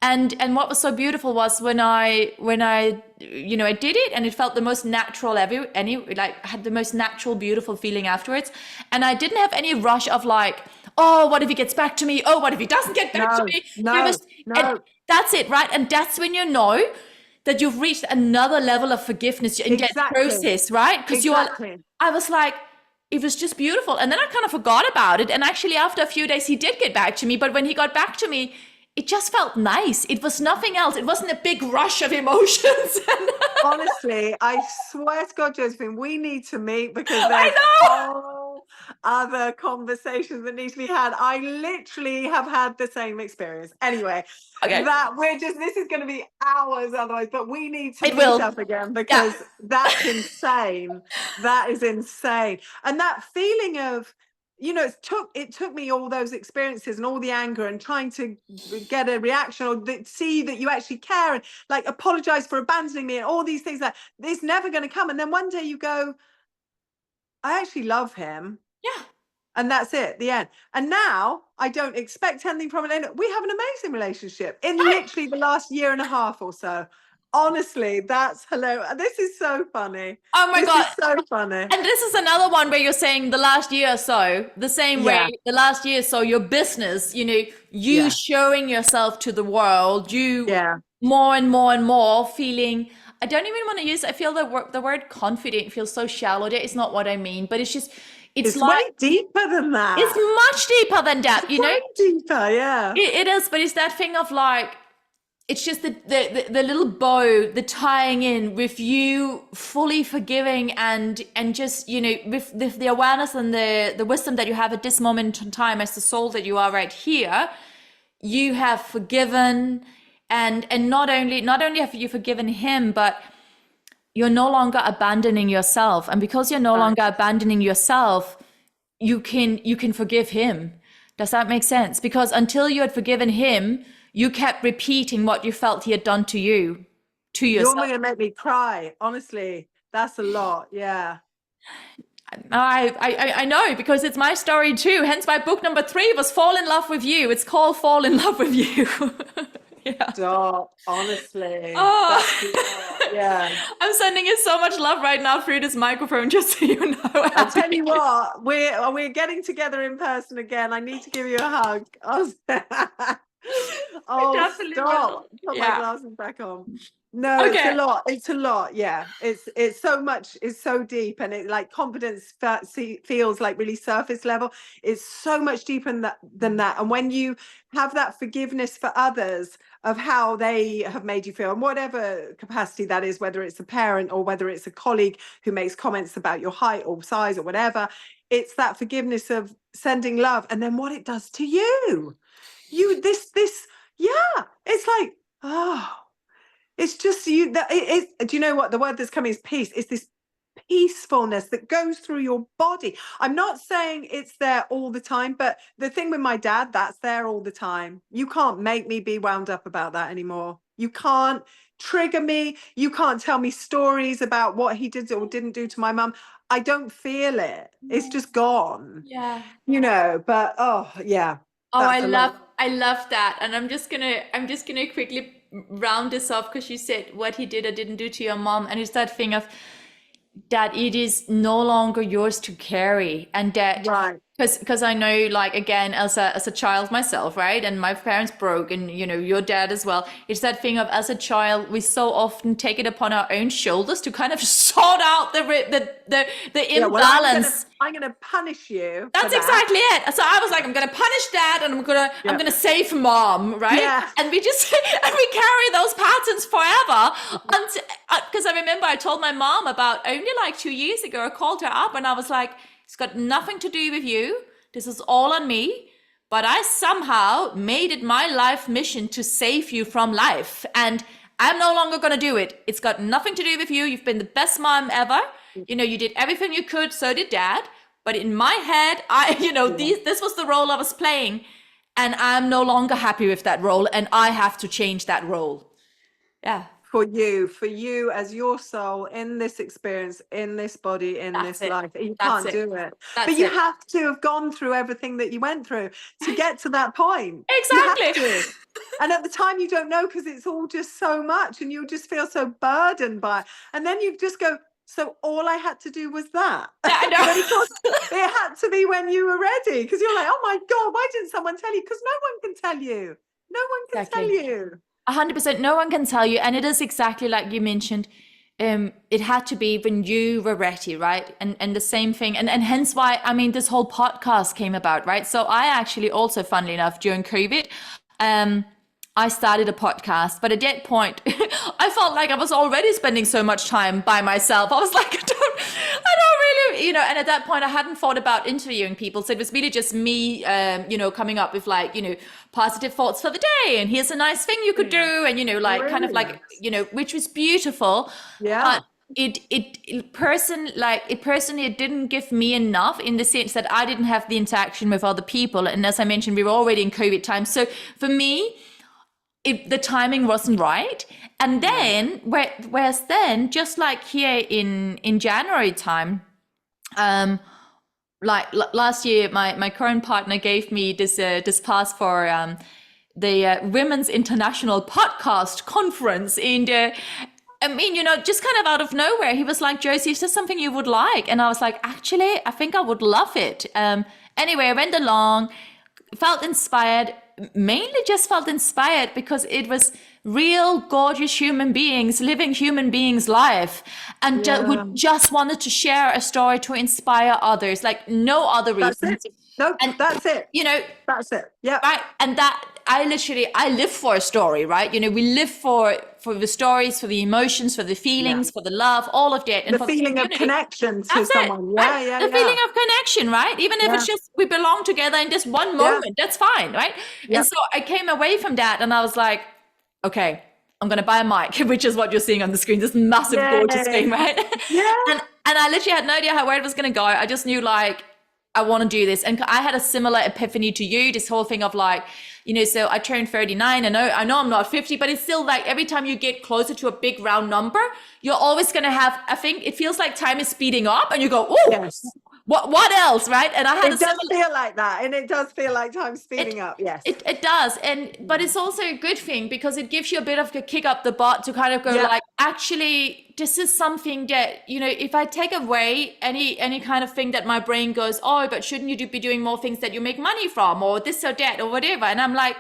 And what was so beautiful was when I I did it, and it felt the most natural like I had the most natural beautiful feeling afterwards, and I didn't have any rush of like, oh, what if he gets back to me, oh, what if he doesn't get back to No, me. There no, was, and no. that's it, right? And that's when you know that you've reached another level of forgiveness in that Exactly. process, right? Because Exactly. I was like, it was just beautiful. And then I kind of forgot about it. And actually, after a few days, he did get back to me. But when he got back to me, it just felt nice. It was nothing else. It wasn't a big rush of emotions. Honestly, I swear to God, Josephine, we need to meet because I there's know. whole other conversations that need to be had. I literally have had the same experience. Anyway, Okay, this is going to be hours otherwise, but we need to it meet will. up again Yeah. because that's insane. That is insane. And that feeling of, it took me all those experiences and all the anger and trying to get a reaction or see that you actually care and like apologize for abandoning me and all these things that it's never going to come. And then one day you go, I actually love him. Yeah. And that's it, the end. And now I don't expect anything from it. And we have an amazing relationship in Right. literally the last year and a half or so. Honestly, that's hilarious. This is so funny. Oh my This God. is so funny. And this is another one where you're saying the last year or so, the same way, Yeah. the last year or so, your business, you Yeah. showing yourself to the world, you Yeah. more and more and more feeling, I don't even want to use, I feel the word confident feels so shallow there. It's not what I mean, but it's just, it's It's like, way deeper than it's that. much deeper than that, It's way deeper. Yeah. It is, but it's that thing of like, it's just the little bow, the tying in with you fully forgiving and just with the awareness and the wisdom that you have at this moment in time as the soul that you are right here, you have forgiven, and not only have you forgiven him, but you're no longer abandoning yourself, and because you're no Right. longer abandoning yourself, you can forgive him. Does that make sense? Because until you had forgiven him, you kept repeating what you felt he had done to you, to You're yourself. going to make me cry. Honestly, that's a lot. Yeah. I know, because it's my story too. Hence my book number 3 was Fall in Love with You. It's called Fall in Love with You. Yeah. Stop. Honestly, Oh, that's a lot. Yeah. I'm sending you so much love right now through this microphone, just so you know, I tell you Abby. what, we're getting together in person again. I need to give you a hug. I Oh, definitely will. stop. Put my Yeah. glasses back on. No, it's a Okay. lot. It's a lot. Yeah. It's so much, it's so deep, and it like confidence feels like really surface level. It's so much deeper than that. And when you have that forgiveness for others of how they have made you feel, in whatever capacity that is, whether it's a parent or whether it's a colleague who makes comments about your height or size or whatever, it's that forgiveness of sending love, and then what it does to you. Yeah, it's like, oh, it's just you that do you know what the word that's coming is peace? It's this peacefulness that goes through your body. I'm not saying it's there all the time, but the thing with my dad, that's there all the time. You can't make me be wound up about that anymore. You can't trigger me. You can't tell me stories about what he did or didn't do to my mum. I don't feel it. It's just gone. Yeah. But oh yeah, Oh, I that's a love lot. I love that. And I'm just gonna quickly round this off, because you said what he did or didn't do to your mom. And it's that thing of that it is no longer yours to carry, and that Right. because I know, like, again, as a child myself, right, and my parents broke, and your dad as well, it's that thing of, as a child, we so often take it upon our own shoulders to kind of sort out the Yeah, well, imbalance. I'm gonna punish you for That's that. exactly it. So I was like, I'm gonna punish dad, and I'm Yeah. gonna save mom, right? Yeah. And we just and we carry those patterns forever. Until, because I remember I told my mom about only like 2 years ago. I called her up and I was like, it's got nothing to do with you. This is all on me. But I somehow made it my life mission to save you from life, and I'm no longer gonna do it. It's got nothing to do with you. You've been the best mom ever. You did everything you could. So did dad. But in my head, Yeah. this was the role I was playing, and I'm no longer happy with that role, and I have to change that role. Yeah. for you as your soul in this experience, in this body, in That's this it. life. You That's can't it. do it. That's But you it. have to have gone through everything that you went through to get to that point. You have Exactly. to. And at the time you don't know, because it's all just so much and you just feel so burdened by it. And then you just go, so all I had to do was that. Yeah, I But of course, know. it had to be when you were ready, because you're like, oh my God, why didn't someone tell you? Because no one can tell you. No one can tell Exactly. you. 100%. No one can tell you. And it is exactly like you mentioned. It had to be when you were ready, right? And the same thing. And hence why, I mean, this whole podcast came about, right? So I actually also, funnily enough, during COVID, I started a podcast, but at that point, I felt like I was already spending so much time by myself. I was like, I don't really, and at that point, I hadn't thought about interviewing people. So it was really just me, coming up with like, positive thoughts for the day. And here's a nice thing you could do. And, like kind of like, which was beautiful. Yeah. But it personally it didn't give me enough, in the sense that I didn't have the interaction with other people. And as I mentioned, we were already in COVID time. So for me, the timing wasn't right. And then, whereas then, just like here in January time, like last year, my current partner gave me this pass for the Women's International Podcast Conference. And I mean, just kind of out of nowhere, he was like, Josie, is this something you would like? And I was like, actually, I think I would love it. Anyway, I went along, felt inspired, mainly just felt inspired because it was real gorgeous human beings living human beings life, and who just wanted to share a story to inspire others, like no other reason. That's it. No, And that's it. That's it. Yeah. Right. And that I live for a story, right? We live for the stories, for the emotions, for the feelings, for the love, all of that. And the feeling of connection to someone. Yeah, the feeling of connection, right? Even if it's just we belong together in this one moment, that's fine, right? And so I came away from that and I was like, okay, I'm going to buy a mic, which is what you're seeing on the screen, this massive, gorgeous thing, right? Yeah. And I literally had no idea where it was going to go. I just knew like, I want to do this. And I had a similar epiphany to you, this whole thing of like, so I turned 39. I know I'm not 50, but it's still like every time you get closer to a big round number, you're always going to have, I think it feels like time is speeding up and you go, oh, yes. What else, right? And I had it does feel like that, and it does feel like time's speeding up. Yes, it does, but it's also a good thing because it gives you a bit of a kick up the butt to kind of go like, actually, this is something that if I take away any kind of thing that my brain goes, oh, but shouldn't you be doing more things that you make money from, or this or that or whatever, and I'm like,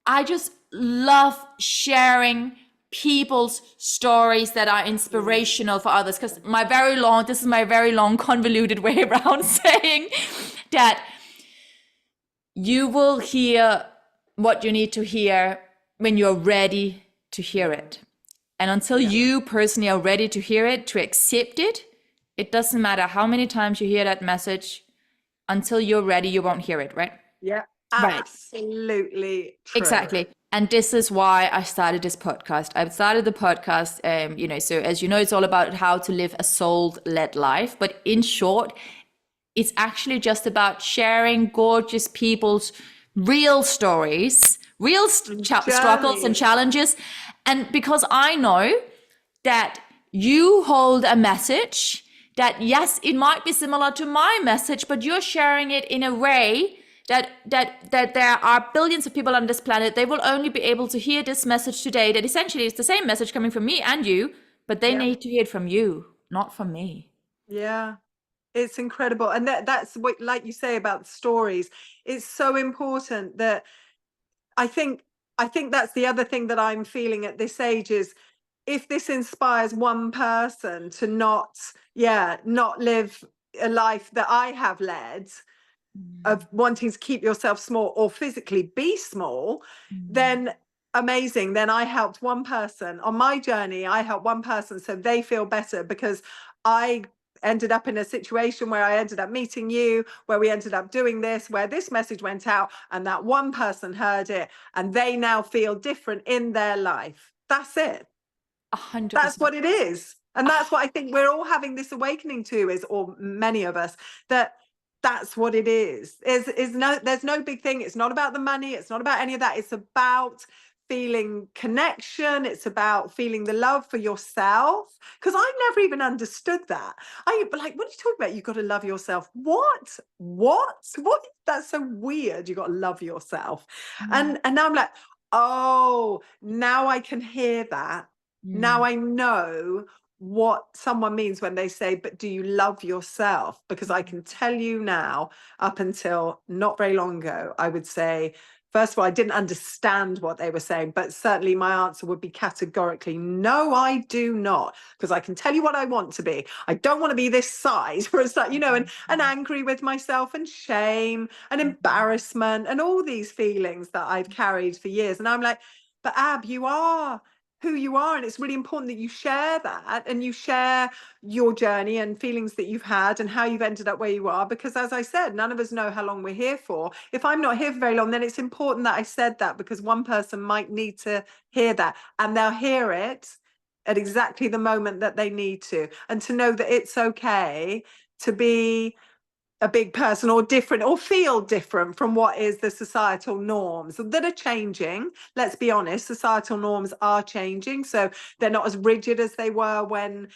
I just love sharing people's stories that are inspirational for others, because this is my very long convoluted way around saying that you will hear what you need to hear when you're ready to hear it, and until you personally are ready to hear it, to accept it, it doesn't matter how many times you hear that message. Until you're ready, you won't hear it, right? Absolutely true. Exactly. And this is why I started this podcast. I've started the podcast, so as you know, it's all about how to live a soul-led life. But in short, it's actually just about sharing gorgeous people's real stories, real struggles and challenges. And because I know that you hold a message that, yes, it might be similar to my message, but you're sharing it in a way that there are billions of people on this planet. They will only be able to hear this message today, that essentially is the same message coming from me and you, but they need to hear it from you, not from me. Yeah, it's incredible. And that's what, like you say about stories, it's so important that I think that's the other thing that I'm feeling at this age is, if this inspires one person to not live a life that I have led, of wanting to keep yourself small or physically be small, then amazing. Then I helped one person on my journey. I helped one person so they feel better, because I ended up in a situation where I ended up meeting you, where we ended up doing this, where this message went out and that one person heard it and they now feel different in their life. That's it. 100%. That's what it is. And that's what I think we're all having this awakening to, or many of us, that's what it is. There's no big thing. It's not about the money. It's not about any of that. It's about feeling connection. It's about feeling the love for yourself. Because I never even understood that. I like, what are you talking about? You've got to love yourself. What? That's so weird. You got to love yourself. And now I'm like, oh, now I can hear that. Now I know what someone means when they say, but do you love yourself? Because I can tell you now, up until not very long ago, I would say, first of all, I didn't understand what they were saying, but certainly my answer would be categorically, no, I do not, because I can tell you what I want to be. I don't want to be this size, where it's like, you know, and angry with myself and shame and embarrassment and all these feelings that I've carried for years. And I'm like, but Ab, you are who you are, and it's really important that you share that, and you share your journey and feelings that you've had and how you've ended up where you are, because as I said, none of us know how long we're here for. If I'm not here for very long, then it's important that I said that, because one person might need to hear that, and they'll hear it at exactly the moment that they need to, and to know that it's okay to be a big person or different or feel different from what is the societal norms that are changing. Let's be honest, societal norms are changing, so they're not as rigid as they were when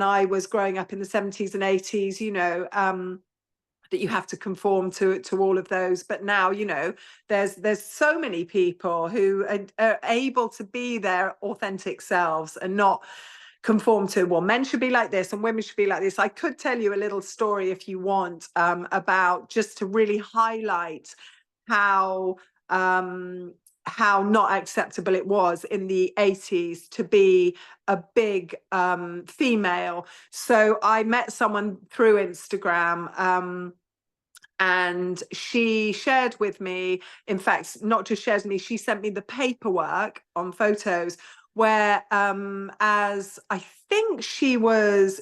I was growing up in the 70s and 80s, you know, that you have to conform to all of those. But now, you know, there's so many people who are able to be their authentic selves and not conform to, well, men should be like this and women should be like this. I could tell you a little story if you want, about, just to really highlight how not acceptable it was in the 80s to be a big female. So I met someone through Instagram, and she shared with me, in fact, not just shared with me, she sent me the paperwork on photos where, as I think she was,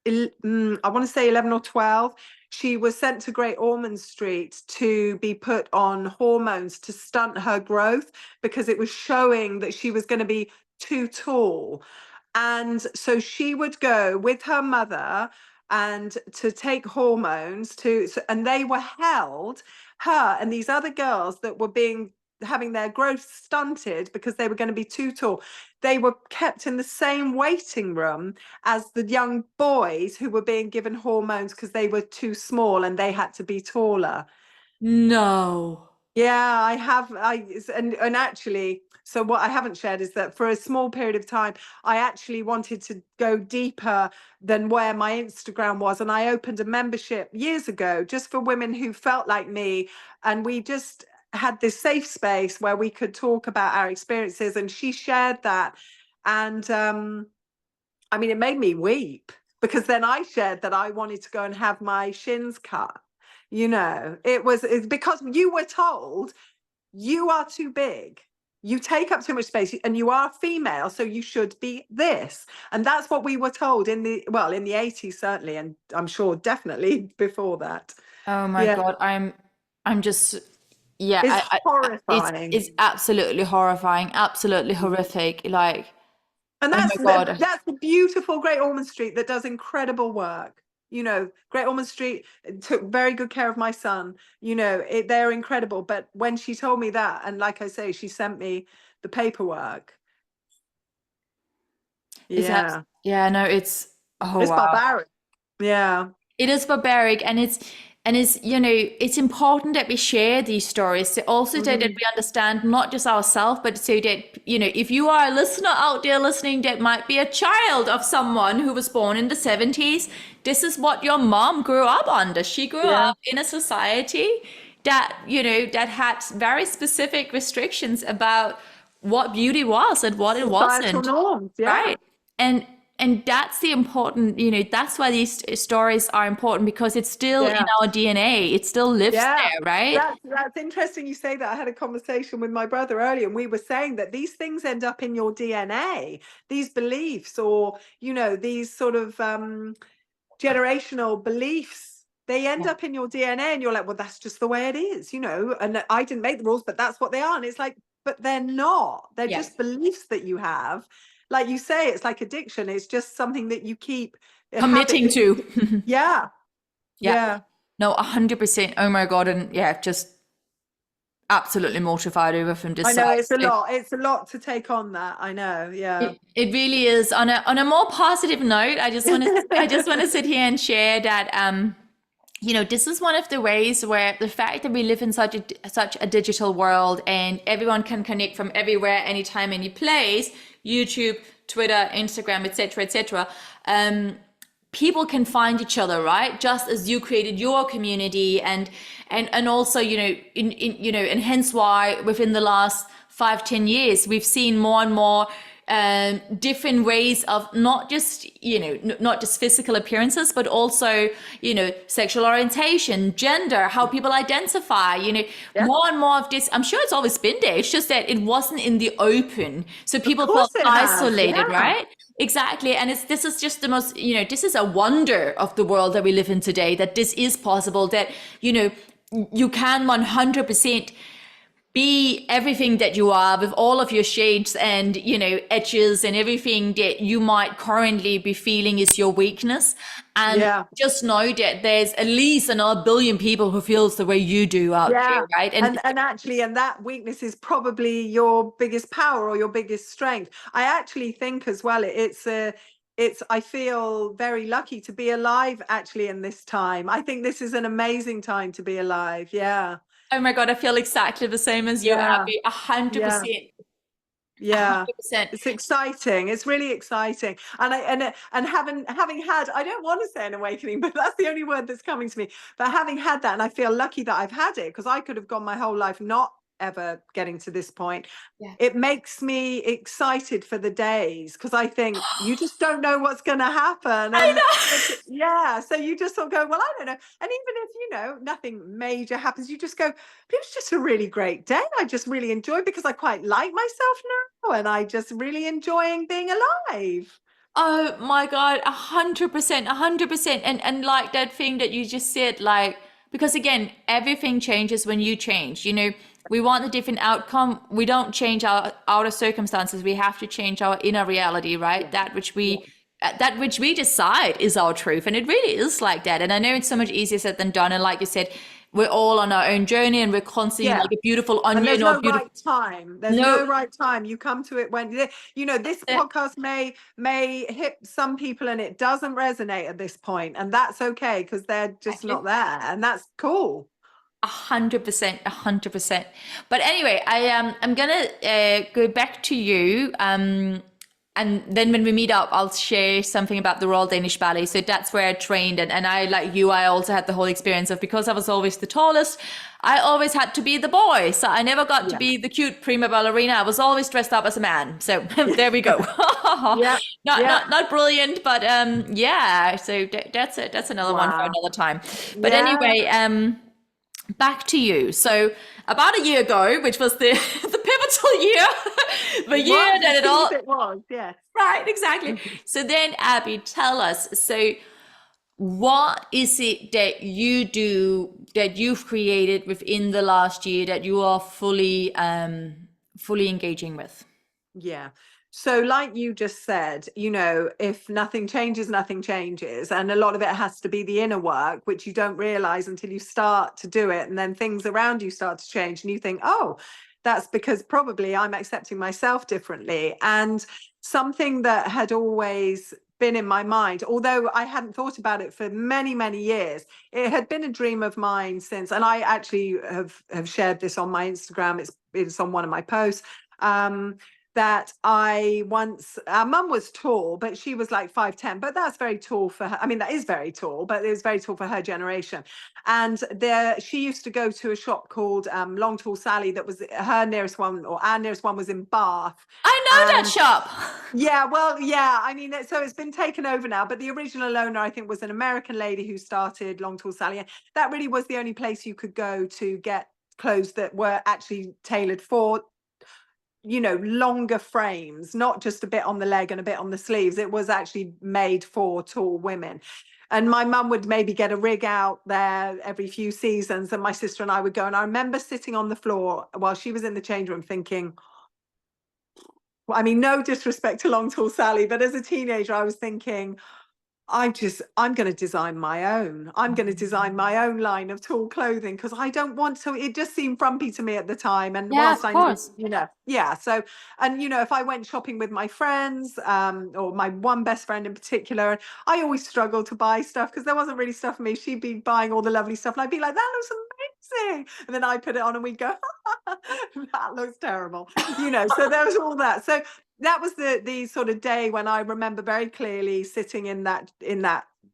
I want to say 11 or 12, she was sent to Great Ormond Street to be put on hormones to stunt her growth, because it was showing that she was going to be too tall. And so she would go with her mother and to take hormones and they were held, her and these other girls that were having their growth stunted because they were going to be too tall. They were kept in the same waiting room as the young boys who were being given hormones because they were too small and they had to be taller. No. Yeah, and actually, so what I haven't shared is that for a small period of time, I actually wanted to go deeper than where my Instagram was. And I opened a membership years ago just for women who felt like me. And we just had this safe space where we could talk about our experiences. And she shared that. And I mean, it made me weep, because then I shared that I wanted to go and have my shins cut. You know, it's because you were told you are too big, you take up too much space, and you are female, so you should be this. And that's what we were told in the 80s, certainly, and I'm sure definitely before that. Oh my Yeah, God, I'm just, yeah, it's it's horrifying. absolutely horrifying, absolutely horrific. Like, And oh my God. that's the beautiful Great Ormond Street that does incredible work. You know, Great Ormond Street took very good care of my son. You know, they're incredible. But when she told me that, and like I say, she sent me the paperwork. Yeah, Yeah, no, it's, oh it's wow. barbaric. Yeah. It is barbaric, and it's, you know, it's important that we share these stories, so also so that Mhm. we understand not just ourselves, but so that, you know, if you are a listener out there listening that might be a child of someone who was born in the 70s, this is what your mom grew up under. She grew Yeah. up in a society that, you know, that had very specific restrictions about what beauty was and what it Societal wasn't. norms. Yeah. Right. And and that's the important, you know, that's why these stories are important, because it's still in Yeah. our DNA. It still lives Yeah, there, right? that's interesting you say that. I had a conversation with my brother earlier, and we were saying that these things end up in your DNA, these beliefs, or you know, these sort of generational beliefs. They end Yeah. up in your DNA, and you're like, well, that's just the way it is, you know. And I didn't make the rules, but that's what they are. And it's like, but they're not. They're Yeah. just beliefs that you have. Like you say, it's like addiction. It's just something that you keep a habit Committing that you, to. yeah, Yeah. yeah. No, 100%. Oh my God. And yeah, just absolutely mortified over from this I know side. it's a So lot. It's a lot to take on that. I know. Yeah. it really is. On a more positive note, I just want to sit here and share that you know, this is one of the ways where the fact that we live in such a digital world and everyone can connect from everywhere, anytime, any place, YouTube, Twitter, Instagram, etc., etc. People can find each other, right? Just as you created your community, and also, you know, and hence why within the last 5-10 years we've seen more and more different ways of not just, you know, not just physical appearances, but also, you know, sexual orientation, gender, how people identify, you know, Yeah. more and more of this. I'm sure it's always been there. It's just that it wasn't in the open. So Of people felt course it has. isolated, Yeah. right? Exactly. And this is just the most, you know, this is a wonder of the world that we live in today, that this is possible, that, you know, you can 100% be everything that you are with all of your shades and, you know, edges and everything that you might currently be feeling is your weakness. And Yeah. just know that there's at least another billion people who feels the way you do out there, Yeah. right? And actually, and that weakness is probably your biggest power or your biggest strength. I actually think as well, I feel very lucky to be alive actually in this time. I think this is an amazing time to be alive. Yeah. oh my God, I feel exactly the same as you, Yeah. Abby. A hundred Yeah. percent, a Yeah. hundred percent. It's exciting. It's really exciting. And having had, I don't want to say an awakening, but that's the only word that's coming to me. But having had that, and I feel lucky that I've had it, because I could have gone my whole life not ever getting to this point. Yeah. It makes me excited for the days, because I think you just don't know what's going to happen. I And know. yeah, so you just sort of go, well, I don't know. And even if, you know, nothing major happens, you just go, it was just a really great day. I just really enjoyed, because I quite like myself now, and I just really enjoying being alive. Oh my God, 100%, 100%. And like that thing that you just said, like, because again, everything changes when you change. You know, we want a different outcome. We don't change our outer circumstances. We have to change our inner reality, right? Yeah. Yeah. That which we decide is our truth. And it really is like that. And I know it's so much easier said than done. And like you said, we're all on our own journey and we're constantly Yeah. like a beautiful And there's onion or no beautiful. right time. There's No, no right time. You come to it when, you know, this podcast may hit some people and it doesn't resonate at this point, and that's okay, because they're just not there, and that's cool. 100%, 100%. But anyway, I'm gonna go back to you. And then when we meet up, I'll share something about the Royal Danish Ballet. So that's where I trained, and I, like you, I also had the whole experience of, because I was always the tallest, I always had to be the boy. So I never got to Yeah. be the cute prima ballerina. I was always dressed up as a man. So there we go. Yeah. Not brilliant, but yeah. So that's another one for Wow. another time. But Yeah. anyway, back to you. So about a year ago, which was the the pivotal year, the year that it all It was, yes. right, exactly. So then, Abby, tell us. So what is it that you do, that you've created within the last year, that you are fully engaging with? Yeah. So, like you just said, you know, if nothing changes, nothing changes. And a lot of it has to be the inner work, which you don't realize until you start to do it. And then things around you start to change. And you think, oh, that's because probably I'm accepting myself differently. And something that had always been in my mind, although I hadn't thought about it for many, many years, it had been a dream of mine since. And I actually have shared this on my Instagram. It's on one of my posts. That I once, our mum was tall, but she was like 5'10", but that's very tall for her. I mean, that is very tall, but it was very tall for her generation. And she used to go to a shop called Long Tall Sally, that was her nearest one, or our nearest one was in Bath. I know that shop. Yeah, well, yeah, I mean, so it's been taken over now, but the original owner, I think, was an American lady who started Long Tall Sally. And that really was the only place you could go to get clothes that were actually tailored for, you know, longer frames, not just a bit on the leg and a bit on the sleeves. It was actually made for tall women. And my mum would maybe get a rig out there every few seasons, and my sister and I would go. And I remember sitting on the floor while she was in the change room thinking, well, I mean, no disrespect to Long Tall Sally, but as a teenager, I was thinking, I'm going to design my own. I'm going to design my own line of tall clothing because I don't want to. It just seemed frumpy to me at the time. And Yeah, whilst of I knew, course. yeah. So, and if I went shopping with my friends, or my one best friend in particular, and I always struggled to buy stuff because there wasn't really stuff for me. She'd be buying all the lovely stuff, and I'd be like, "That looks amazing," and then I put it on, and we'd go, "That looks terrible," So there was all that. So that was the sort of day when I remember very clearly sitting in that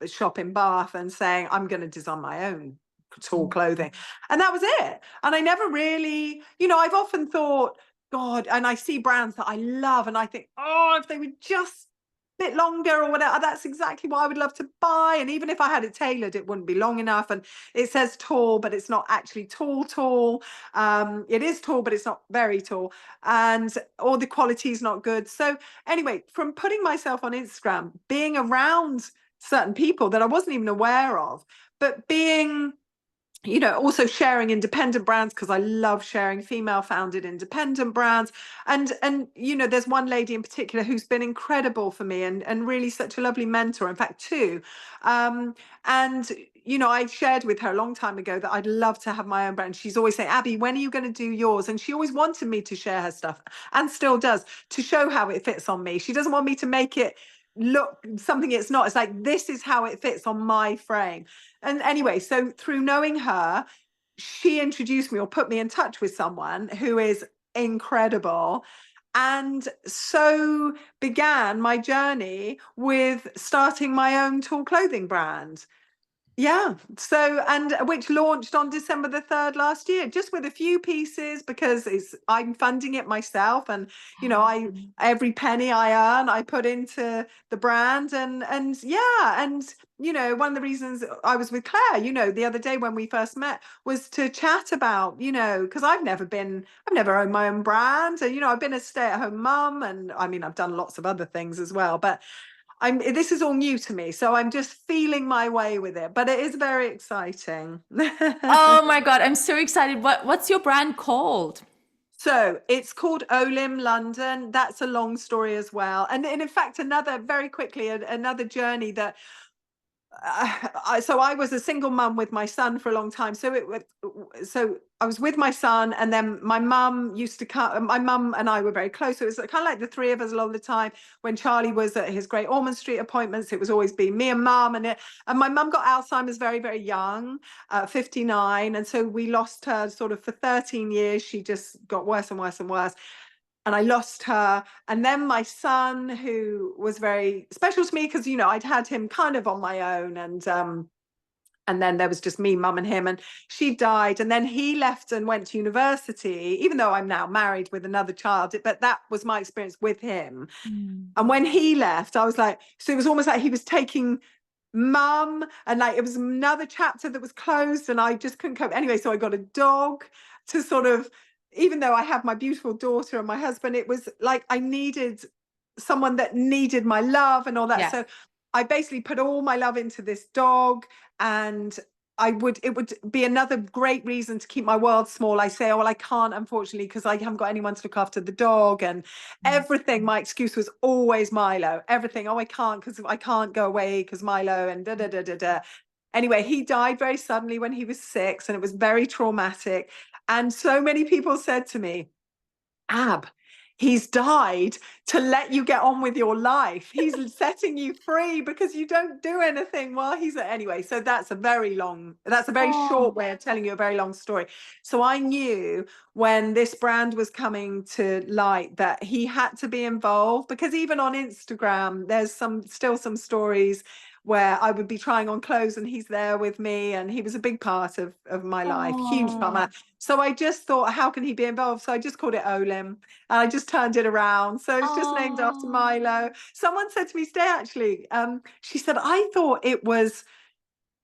shop in Bath and saying, I'm going to design my own tall clothing. And that was it. And I never really, I've often thought, God, and I see brands that I love and I think, oh, if they were just a bit longer or whatever, that's exactly what I would love to buy. And even if I had it tailored, it wouldn't be long enough. And it says tall, but it's not actually tall. It is tall, but it's not very tall. And or the quality is not good. So anyway, from putting myself on Instagram, being around certain people that I wasn't even aware of, but being also sharing independent brands because I love sharing female founded independent brands. And there's one lady in particular who's been incredible for me and really such a lovely mentor, in fact two. And I shared with her a long time ago that I'd love to have my own brand. She's always saying, Abby, when are you going to do yours? And she always wanted me to share her stuff and still does, to show how it fits on me. She doesn't want me to make it look something it's not. It's like, this is how it fits on my frame. And anyway, so through knowing her, she introduced me or put me in touch with someone who is incredible. And so began my journey with starting my own tall clothing brand. Yeah. So, and which launched on December the 3rd last year, just with a few pieces because I'm funding it myself. And, every penny I earn, I put into the brand and yeah. And, one of the reasons I was with Claire, the other day when we first met was to chat about, because I've never owned my own brand. And, I've been a stay-at-home mum and I mean, I've done lots of other things as well, but this is all new to me, so I'm just feeling my way with it, but it is very exciting. Oh my God, I'm so excited. What's your brand called? So it's called Olim London. That's a long story as well. And in fact, very quickly, another journey that so I was a single mum with my son for a long time. So I was with my son, and then my mum used to come. My mum and I were very close. So it was kind of like the three of us a lot of the time. When Charlie was at his Great Ormond Street appointments, it was always been me and mum. And my mum got Alzheimer's very, very young, 59, and so we lost her sort of for 13 years. She just got worse and worse and worse. And I lost her. And then my son, who was very special to me because, I'd had him kind of on my own. And then there was just me, mum and him, and she died. And then he left and went to university, even though I'm now married with another child. But that was my experience with him. And when he left, I was like, so it was almost like he was taking mum, and like it was another chapter that was closed and I just couldn't cope. Anyway, so I got a dog to sort of, even though I have my beautiful daughter and my husband, it was like I needed someone that needed my love and all that. Yeah. So I basically put all my love into this dog, and it would be another great reason to keep my world small. I say, oh, well, I can't, unfortunately, because I haven't got anyone to look after the dog and everything. My excuse was always Milo, everything. Oh, I can't, because I can't go away because Milo and da, da, da, da, da. Anyway, he died very suddenly when he was 6, and it was very traumatic. And so many people said to me, Ab, he's died to let you get on with your life. He's setting you free because you don't do anything while he's anyway. So that's a very short way of telling you a very long story. So I knew when this brand was coming to light that he had to be involved, because even on Instagram, there's still some stories where I would be trying on clothes and he's there with me, and he was a big part of my life, huge part of my life. So I just thought, how can he be involved? So I just called it Olim, and I just turned it around. So it's just named after Milo. Someone said to me today, actually, she said, I thought it was,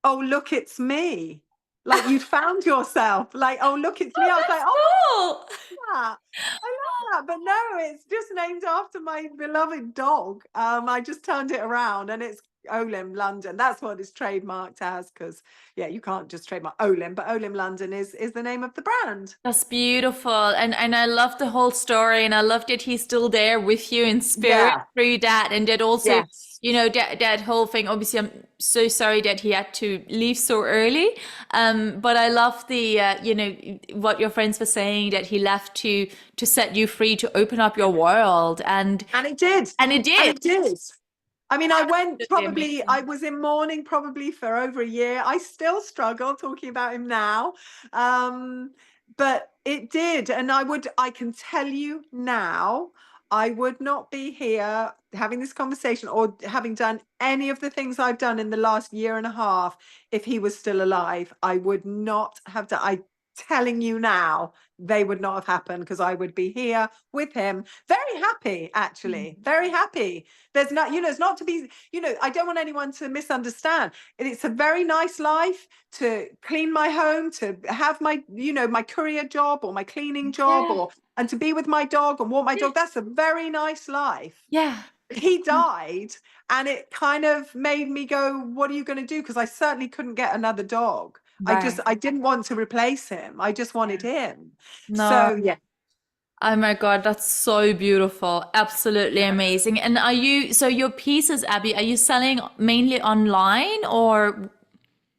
oh, look, it's me. Like you'd found yourself, like, oh, look, it's me. I was like, oh, yeah, I love that. But no, it's just named after my beloved dog. I just turned it around, and it's Olim London. That's what it's trademarked as, because you can't just trademark Olim, but Olim London is the name of the brand. That's beautiful. And I love the whole story, and I love that he's still there with you in spirit Yeah. through that. And that also Yes. you know, that whole thing. Obviously, I'm so sorry that he had to leave so early. But I love the, you know, what your friends were saying, that he left to set you free, to open up your world, And it did. and it And did. it did. I mean, I went Absolutely probably, I amazing. was in mourning probably for over a year. I still struggle talking about him now. But it did. And I can tell you now, I would not be here having this conversation or having done any of the things I've done in the last year and a half if he was still alive. I would not have done. I telling you now, they would not have happened because I would be here with him, very happy, actually, very happy. There's not, it's not to be, I don't want anyone to misunderstand. It's a very nice life to clean my home, to have my, my courier job or my cleaning job, Yeah. and to be with my dog and walk my dog. That's a very nice life. Yeah. He died, and it kind of made me go, what are you going to do? Because I certainly couldn't get another dog. Right. I didn't want to replace him. I just wanted him. No. So yeah. Oh my God, that's so beautiful. Absolutely amazing. And so your pieces, Abby, are you selling mainly online or?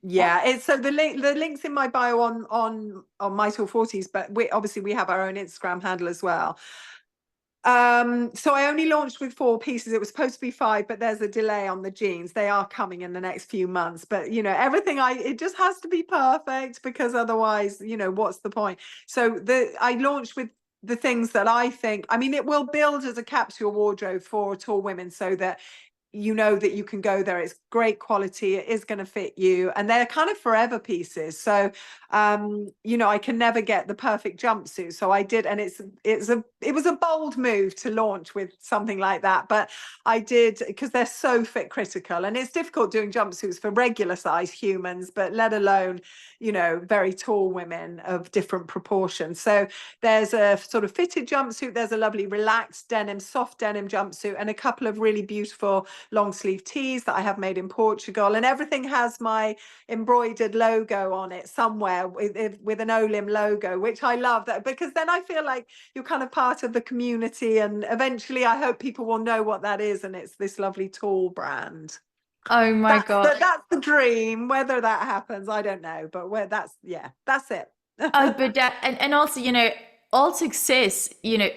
Yeah, it's so the links in my bio on My Tall 40s, but we have our own Instagram handle as well. So I only launched with 4 pieces. It was supposed to be 5, but there's a delay on the jeans. They are coming in the next few months, but everything it just has to be perfect, because otherwise, what's the point? So I launched with the things that I think, I mean, it will build as a capsule wardrobe for tall women, so that that you can go there. It's great quality. It is going to fit you, and they're kind of forever pieces. So I can never get the perfect jumpsuit, so I did, and it was a bold move to launch with something like that, but I did, because they're so fit critical, and it's difficult doing jumpsuits for regular size humans, but let alone very tall women of different proportions. So there's a sort of fitted jumpsuit, there's a lovely relaxed denim, soft denim jumpsuit, and a couple of really beautiful long sleeve tees that I have made in Portugal, and everything has my embroidered logo on it somewhere with an Olim logo, which I love, that because then I feel like you're kind of part of the community, and eventually I hope people will know what that is, and it's this lovely tall brand. Oh my God. That's the dream. Whether that happens, I don't know, but that's it. Oh, but that, and also, all success,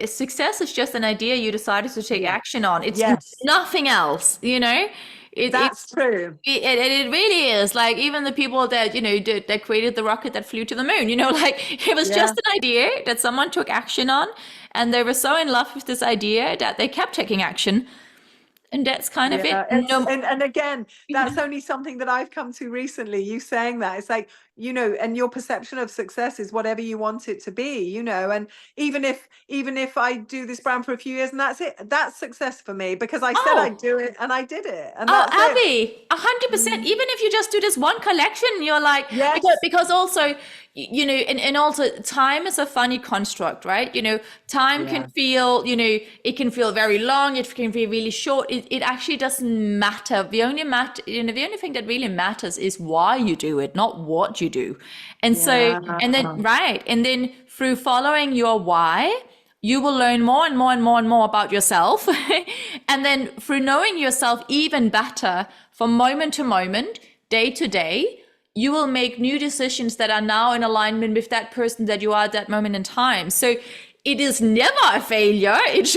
success is just an idea you decided to take Yeah. action on. It's Yes, nothing else, it that's true. it really is. Like, even the people that that created the rocket that flew to the moon, like, it was Yeah. just an idea that someone took action on, and they were so in love with this idea that they kept taking action, and that's kind of it. Yeah, No, and again, that's only something that I've come to recently. You saying that, it's like, and your perception of success is whatever you want it to be, and even if I do this brand for a few years and that's it, that's success for me, because I said I'd oh, do it and I did it, and oh, that's it. Abby, 100%. Even if you just do this one collection, you're like, because, Yes. also, and also time is a funny construct, right? Time can Yeah. feel, it can feel very long, it can feel really short. It actually doesn't matter. The only the only thing that really matters is why you do it, not what you do. And so, Yeah. and then through following your why, you will learn more and more and more and more about yourself. And then through knowing yourself even better from moment to moment, day to day, you will make new decisions that are now in alignment with that person that you are at that moment in time. So it is never a failure. It's,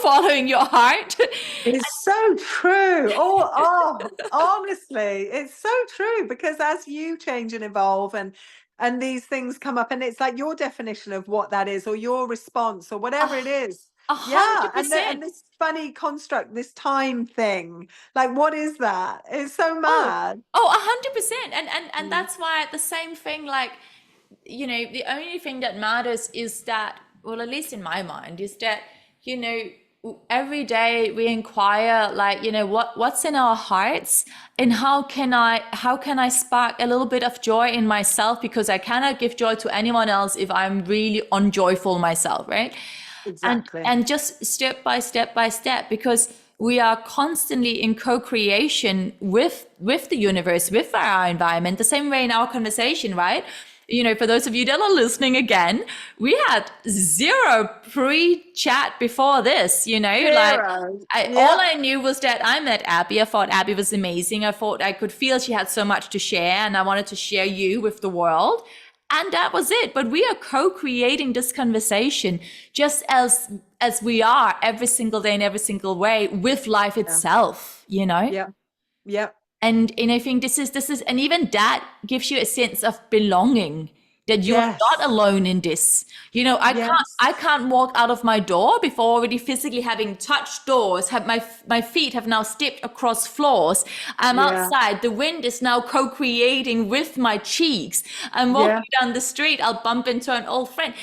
following your heart. It's so true. Honestly, it's so true, because as you change and evolve, and these things come up, and it's like your definition of what that is, or your response, or whatever it is. A Yeah, hundred and percent. this funny construct, this time thing, like, what is that? It's so Oh, mad. 100%. And Mm. that's why the same thing, like, the only thing that matters is that, well, at least in my mind, is that, every day we inquire, like, what's in our hearts, and how can I spark a little bit of joy in myself, because I cannot give joy to anyone else if I'm really unjoyful myself, right? and Exactly. and just step by step by step, because we are constantly in co-creation with the universe, with our environment, the same way in our conversation, right? for those of you that are listening again, we had zero pre-chat before this, like Zero. all Yeah. I knew was that I met Abby. I thought Abby was amazing. I thought I could feel she had so much to share, and I wanted to share you with the world. And that was it. But we are co-creating this conversation just as we are every single day in every single way with life Yeah. itself, Yeah. Yeah. And I think this is and even that gives you a sense of belonging, that you are Yes. not alone in this. I Yes. can't walk out of my door before already physically having touched doors, have my feet have now stepped across floors. I'm Yeah. outside, the wind is now co-creating with my cheeks. I'm walking down the street, I'll bump into an old friend.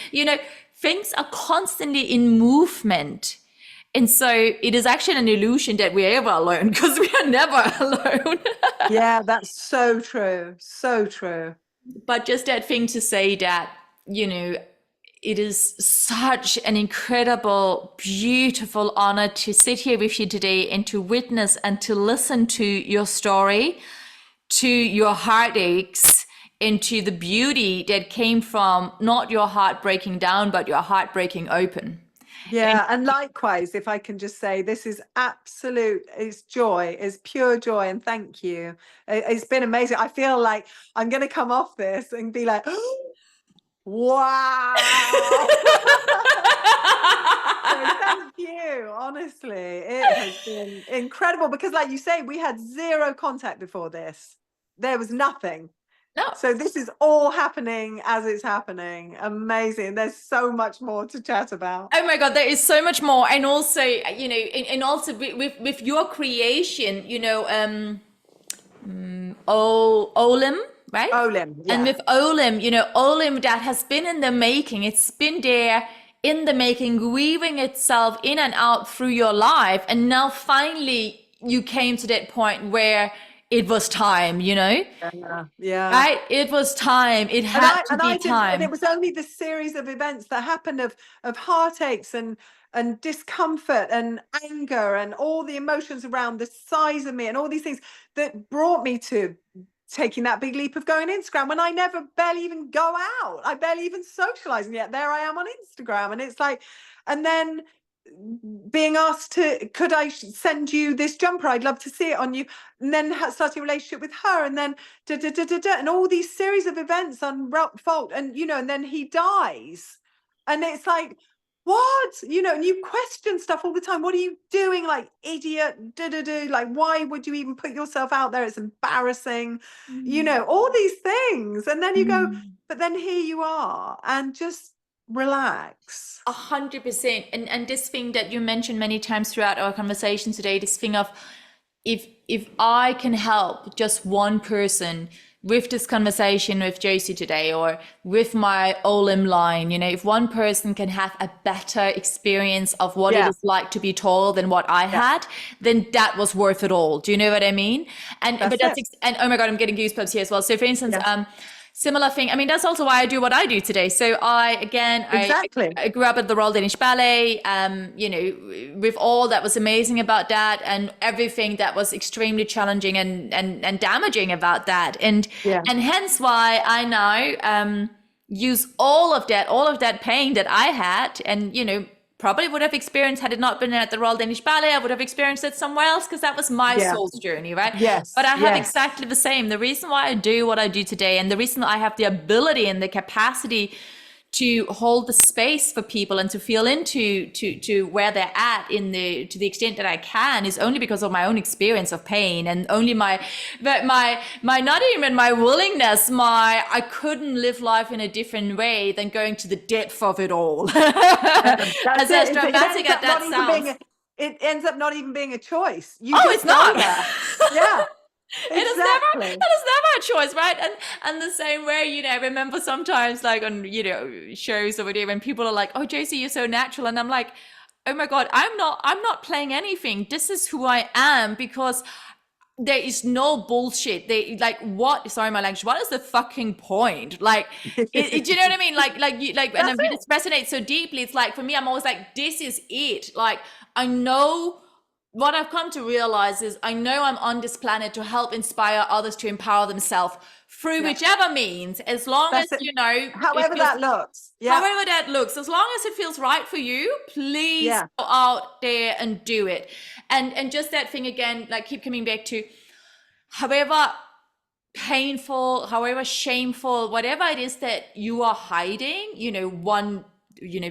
Things are constantly in movement. And so it is actually an illusion that we're ever alone, because we are never alone. Yeah, that's so true. So true. But just that thing to say that, it is such an incredible, beautiful honor to sit here with you today and to witness and to listen to your story, to your heartaches, and to the beauty that came from not your heart breaking down, but your heart breaking open. Yeah, and likewise, if I can just say, this is it's joy, it's pure joy, and thank you. It's been amazing. I feel like I'm going to come off this and be like, wow. So thank you. Honestly, it has been incredible because, like you say, we had zero contact before this. There was nothing. No. So this is all happening as it's happening. Amazing. There's so much more to chat about. Oh my God, there is so much more. And also, and also with your creation, Olim, right? Olim, yeah. And with Olim, Olim that has been in the making. It's been there in the making, weaving itself in and out through your life. And now finally you came to that point where it was time, Yeah. right? It was time. It had to be time. And it was only this series of events that happened of heartaches and discomfort and anger and all the emotions around the size of me and all these things that brought me to taking that big leap of going Instagram when I barely even go out. I barely even socialize. And yet there I am on Instagram. And it's like, and then being asked could I send you this jumper? I'd love to see it on you. And then starting a relationship with her, and then and all these series of events unfold, and and then he dies, and it's like, what? And you question stuff all the time. What are you doing? Like, idiot, like, why would you even put yourself out there? It's embarrassing, all these things. And then you go, but then here you are, and just relax. 100%. And this thing that you mentioned many times throughout our conversation today, this thing of if I can help just one person with this conversation with Josie today, or with my Olim line, if one person can have a better experience of what it is like to be tall than what I had, then that was worth it all. Do you know what I mean? And oh my God, I'm getting goosebumps here as well. So for instance, similar thing. I mean, that's also why I do what I do today. So I grew up at the Royal Danish Ballet, with all that was amazing about that and everything that was extremely challenging and damaging about that. And hence why I now use all of that pain that I had, and, probably would have experienced had it not been at the Royal Danish Ballet. I would have experienced it somewhere else, because that was my soul's journey, right? Yes. But I have exactly the same. The reason why I do what I do today, and the reason I have the ability and the capacity to hold the space for people and to feel into to where they're at to the extent that I can, is only because of my own experience of pain, and only my not even my willingness, I couldn't live life in a different way than going to the depth of it all. As dramatic as that sounds. It ends up not even being a choice. It's not. Yeah. Exactly. It is never a choice, right? And the same way, I remember sometimes, like on shows or whatever, when people are like, "Oh, Josie, you're so natural," and I'm like, "Oh my God, I'm not playing anything. This is who I am, because there is no bullshit. They like, what? Sorry, my language. What is the fucking point? Like, do you know what I mean? And it resonates so deeply. It's like, for me, I'm always like, this is it. Like, I know. What I've come to realize is, I know I'm on this planet to help inspire others to empower themselves through Yeah. whichever means, as long as, That's it. you know, it However feels, that looks. Yeah. however that looks, as long as it feels right for you, please Yeah. go out there and do it. And just that thing again, like keep coming back to, however painful, however shameful, whatever it is that you are hiding,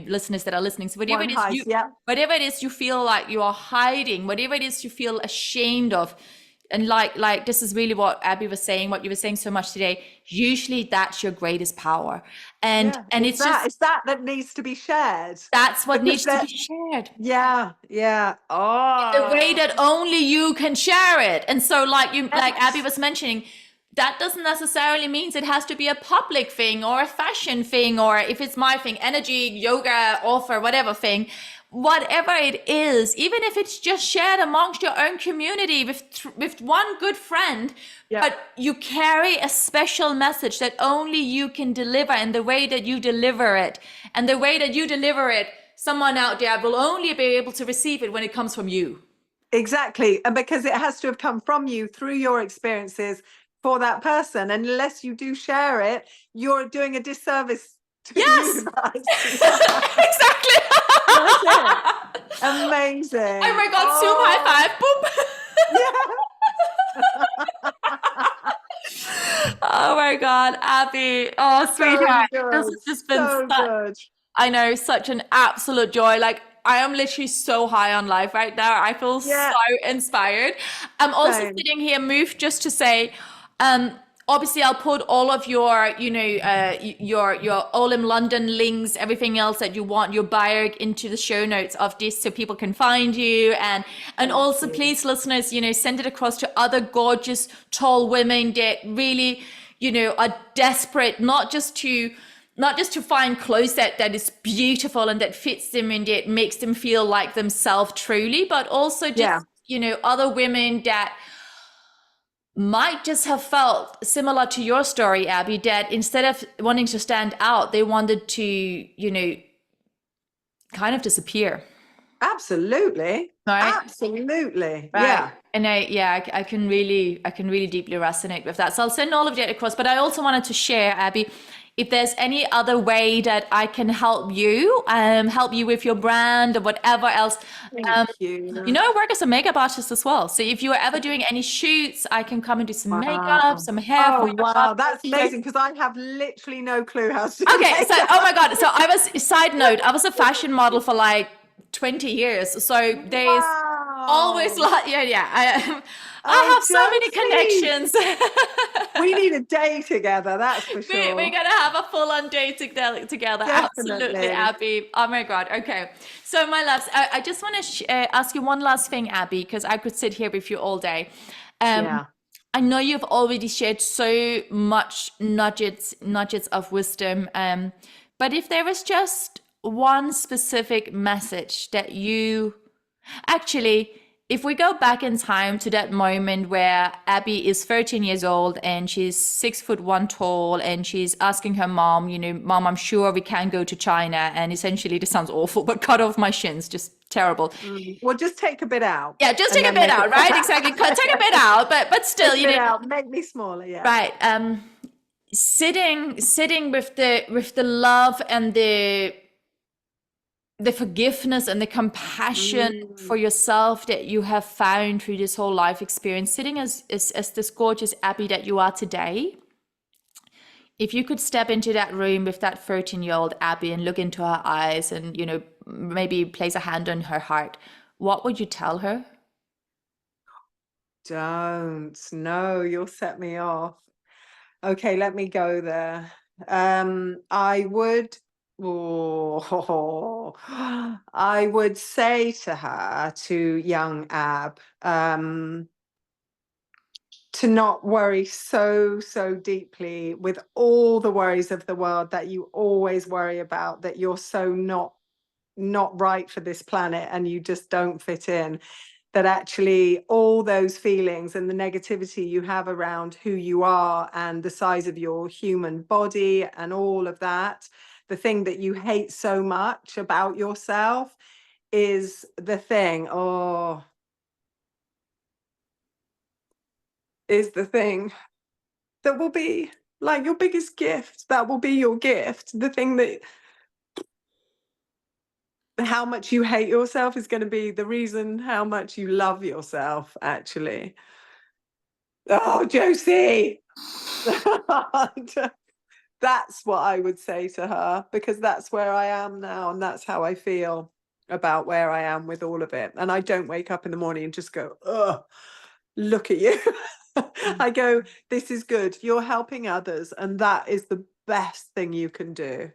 listeners that are listening, so whatever One it is height. Yeah. whatever it is you feel like you are hiding, whatever it is you feel ashamed of, and like this is really what Abby was saying, what you were saying so much today, usually that's your greatest power. And Yeah. it's just, it's that needs to be shared. that's what Because needs to be shared. Yeah. Yeah. The way Oh. that only you can share it. And so like Yes. Abby was mentioning, that doesn't necessarily mean it has to be a public thing or a fashion thing, or if it's my thing, energy, yoga, author, whatever thing, whatever it is, even if it's just shared amongst your own community with one good friend, Yeah. but you carry a special message that only you can deliver, and the way that you deliver it, someone out there will only be able to receive it when it comes from you. Exactly. And because it has to have come from you through your experiences for that person. And unless you do share it, you're doing a disservice to the universe. Exactly. That's it. Amazing. Oh my God, Zoom high five. Boom. Oh my God, Abby. Oh, sweetheart. This has just been so good. I know, such an absolute joy. Like, I am literally so high on life right now. I feel so inspired. I'm also sitting here moved just to say, obviously I'll put all of your, your Olim London links, everything else that you want, your bio into the show notes of this so people can find you. And also please, listeners, send it across to other gorgeous, tall women that really, are desperate, not just to find clothes that is beautiful and that fits them and that makes them feel like themselves truly, but also just, other women that might just have felt similar to your story, Abby, that instead of wanting to stand out, they wanted to, kind of disappear. Absolutely. Right? Absolutely. Right. Yeah. And I can really deeply resonate with that. So I'll send all of that across. But I also wanted to share, Abby, if there's any other way that I can help you with your brand or whatever else. Thank you. I work as a makeup artist as well. So if you are ever doing any shoots, I can come and do some makeup, some hair. Oh, wow. That's amazing, because I have literally no clue how to do Okay, so makeup. oh my God. So side note, I was a fashion model for like 20 years. So there's always I have so many connections. We need a day together, that's for sure. We're gonna have a full-on day together. Definitely. Absolutely, Abby. Oh my God. Okay. So my loves, I just want to ask you one last thing, Abby, because I could sit here with you all day. I know you've already shared so much nuggets of wisdom. But if there was just one specific message that you actually, if we go back in time to that moment where Abby is 13 years old and she's 6'1" tall and she's asking her mom, Mom, I'm sure we can go to China. And essentially, this sounds awful, but cut off my shins, just terrible. Well, just take a bit out. Yeah, just take a bit out, right? Exactly. Take a bit out, but still, take a bit out, make me smaller, yeah. Right. Sitting with the love and the forgiveness and the compassion for yourself that you have found through this whole life experience, sitting as this gorgeous Abby that you are today. If you could step into that room with that 13-year-old Abby and look into her eyes and, maybe place a hand on her heart, what would you tell her? Don't. No, you'll set me off. Okay, let me go there. I would say to her, to young Ab, to not worry so deeply with all the worries of the world that you always worry about, that you're so not right for this planet and you just don't fit in. That actually all those feelings and the negativity you have around who you are and the size of your human body and all of that, the thing that you hate so much about yourself is the thing, is the thing that will be like your biggest gift. That will be your gift. The thing that how much you hate yourself is going to be the reason how much you love yourself, actually. Oh, Josie. That's what I would say to her, because that's where I am now, and that's how I feel about where I am with all of it. And I don't wake up in the morning and just go, oh, look at you. I go, this is good. You're helping others, and that is the best thing you can do.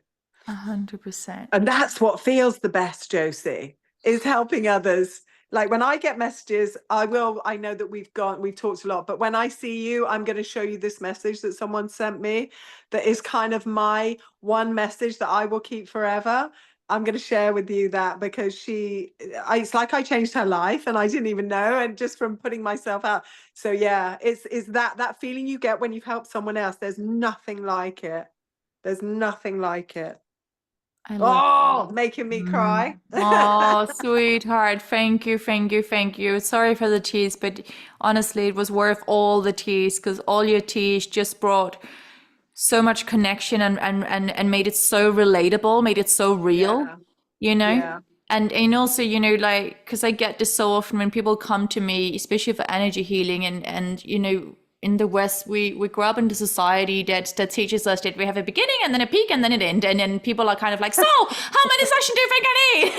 100%. And that's what feels the best, Josie, is helping others. Like when I get messages, I know that we've talked a lot, but when I see you, I'm going to show you this message that someone sent me that is kind of my one message that I will keep forever. I'm going to share with you that, because it's like I changed her life and I didn't even know, and just from putting myself out. So yeah, it's that feeling you get when you've helped someone else. There's nothing like it. There's nothing like it. I love that. Making me cry. Oh, sweetheart. Thank you, thank you, thank you. Sorry for the tears, but honestly, it was worth all the tears, because all your tears just brought so much connection and made it so relatable, made it so real, Yeah. you know? Yeah. And also, you know, like, because I get this so often when people come to me, especially for energy healing, and you know, in the West, we grow up in the society that teaches us that we have a beginning and then a peak and then an end, and then people are kind of like, so how many sessions do you think I need?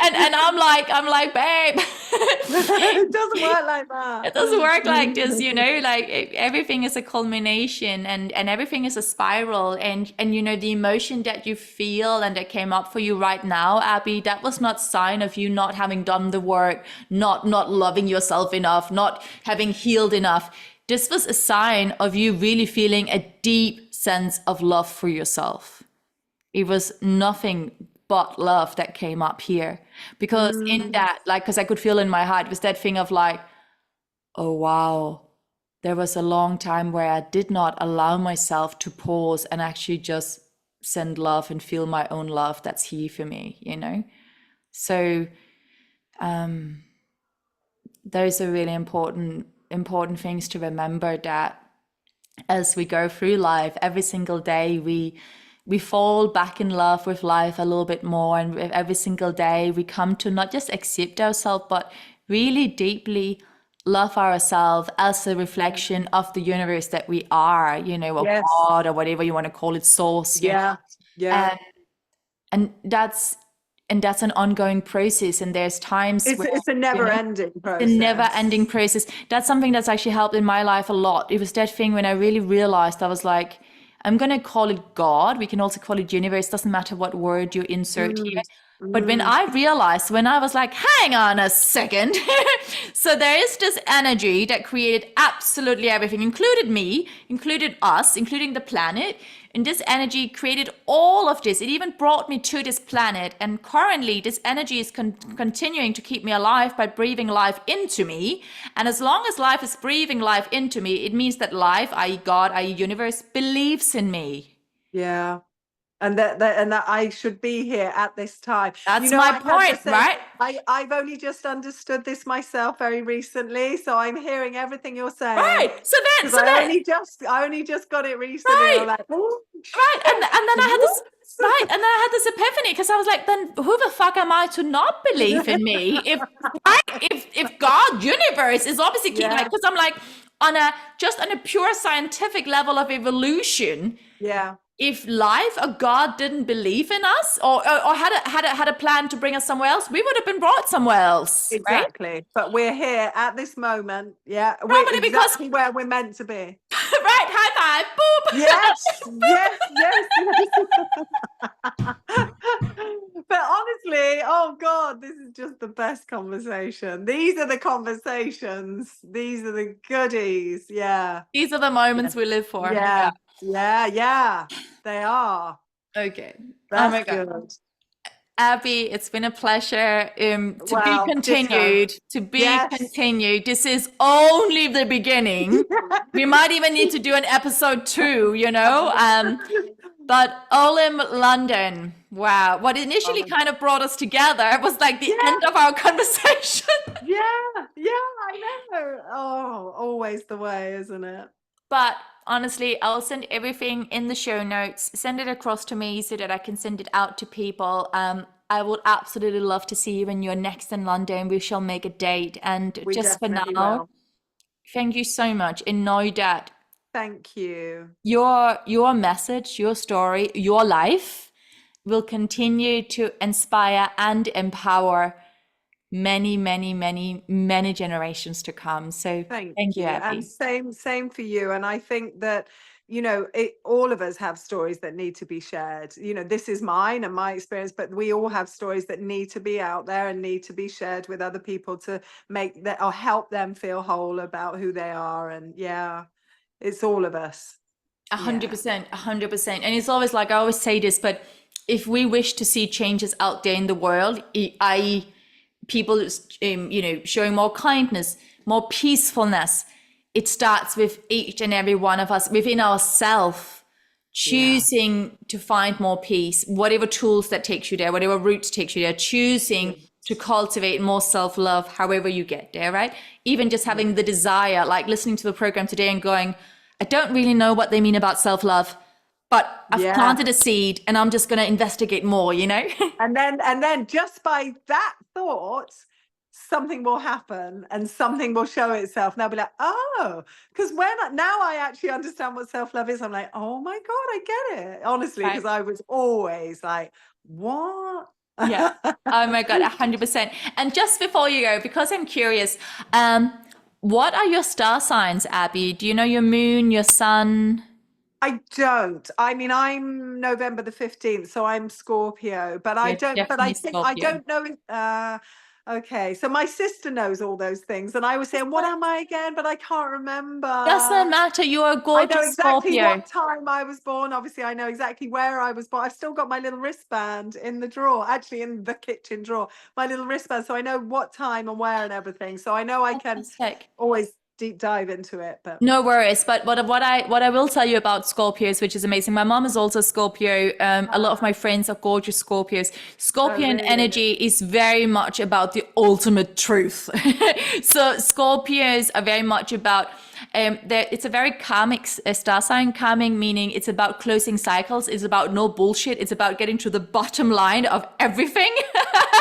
and I'm like, babe, It doesn't work like that. it doesn't work like this, you know, like everything is a culmination, and everything is a spiral, and you know, the emotion that you feel and that came up for you right now, Abby, that was not sign of you not having done the work, not loving yourself enough, not having healed enough. This was a sign of you really feeling a deep sense of love for yourself. It was nothing but love that came up here, because in that, like, because I could feel in my heart, it was that thing of like, oh wow, there was a long time where I did not allow myself to pause and actually just send love and feel my own love that's here for me, you know? So those are really important things to remember, that as we go through life, every single day we fall back in love with life a little bit more, and every single day we come to not just accept ourselves, but really deeply love ourselves as a reflection of the universe that we are, you know, or Yes. God, or whatever you want to call it, source. Yeah. Yeah. And that's an ongoing process, and there's times where, It's a you never know, ending process. the never ending process. That's something that's actually helped in my life a lot. It was that thing when I really realized, I was like, I'm going to call it God. We can also call it universe. Doesn't matter what word you insert here. But when I realized, when I was like, hang on a second. So there is this energy that created absolutely everything, included me, included us, including the planet. And this energy created all of this. It even brought me to this planet. And currently, this energy is continuing to keep me alive by breathing life into me. And as long as life is breathing life into me, it means that life, i.e. God, i.e. universe, believes in me. Yeah. And that I should be here at this time. That's You know, my I have point, to say, right? I've only just understood this myself very recently, so I'm hearing everything you're saying. Right. So Because I only just got it recently. Right. I'm like, oh, Right. And then I had this, right. And then I had this epiphany, because I was like, then who the fuck am I to not believe in me? If God, universe is obviously keeping, like, because I'm like, on a pure scientific level of evolution, Yeah. if life or God didn't believe in us, or had a plan to bring us somewhere else, we would have been brought somewhere else, right? Exactly. But we're here at this moment. Yeah. We're Probably exactly where we're meant to be. Right, high five, boop. Yes, But honestly, oh God, this is just the best conversation. These are the conversations. These are the goodies. Yeah. These are the moments we live for. Yeah. They are. Okay. That's Oh my God. good. Abby, it's been a pleasure. To be continued. To be continued. This is only the beginning. We might even need to do an episode 2, you know. But Olim London, wow. What initially kind of brought us together was like the end of our conversation. Yeah, I know. Oh, always the way, isn't it? But honestly, I'll send everything in the show notes, send it across to me so that I can send it out to people. I would absolutely love to see you when you're next in London. We shall make a date. And We just for definitely now, will. thank you so much. And know that Thank you. your message, your story, your life will continue to inspire and empower many, many, many, many generations to come. So Thank thank you, you. And Abby. same for you. And I think that, all of us have stories that need to be shared. This is mine and my experience, but we all have stories that need to be out there and need to be shared with other people to make that or help them feel whole about who they are. And yeah, it's all of us. A hundred Yeah. percent, 100%. And it's always like I always say this, but if we wish to see changes out there in the world, i.e., people, showing more kindness, more peacefulness, it starts with each and every one of us within ourselves Yeah. choosing to find more peace, whatever tools that takes you there, whatever routes takes you there, choosing to cultivate more self-love, however you get there, right? Even just having the desire, like listening to the program today and going, I don't really know what they mean about self-love, but I've Yeah. planted a seed and I'm just going to investigate more, you know? And then just by that thought, something will happen and something will show itself. And they'll be like, oh, because now I actually understand what self-love is. I'm like, oh my God, I get it. Honestly, Right. because I was always like, what? Yeah. Oh my God, 100%. And just before you go, because I'm curious, what are your star signs, Abby? Do you know your moon, your sun? I don't. I mean, I'm November the 15th, so I'm Scorpio, but I You're don't, but I definitely think I Scorpio. don't know if, okay. So my sister knows all those things, and I was That's saying, what fine. am I again? But I can't remember. Doesn't matter. You're a I know gorgeous exactly Scorpio. what time I was born. Obviously, I know exactly where I was born. I've still got my little wristband in the drawer, actually in the kitchen drawer, my little wristband. So I know what time and where and everything. So I know I can Fantastic. always deep dive into it. But No worries, but what I will tell you about Scorpios, which is amazing. My mom is also Scorpio. A lot of my friends are gorgeous Scorpios. oh, Scorpion really? energy is very much about the ultimate truth. So Scorpios are very much about it's a very karmic star sign. Calming meaning it's about closing cycles. It's about no bullshit. It's about getting to the bottom line of everything.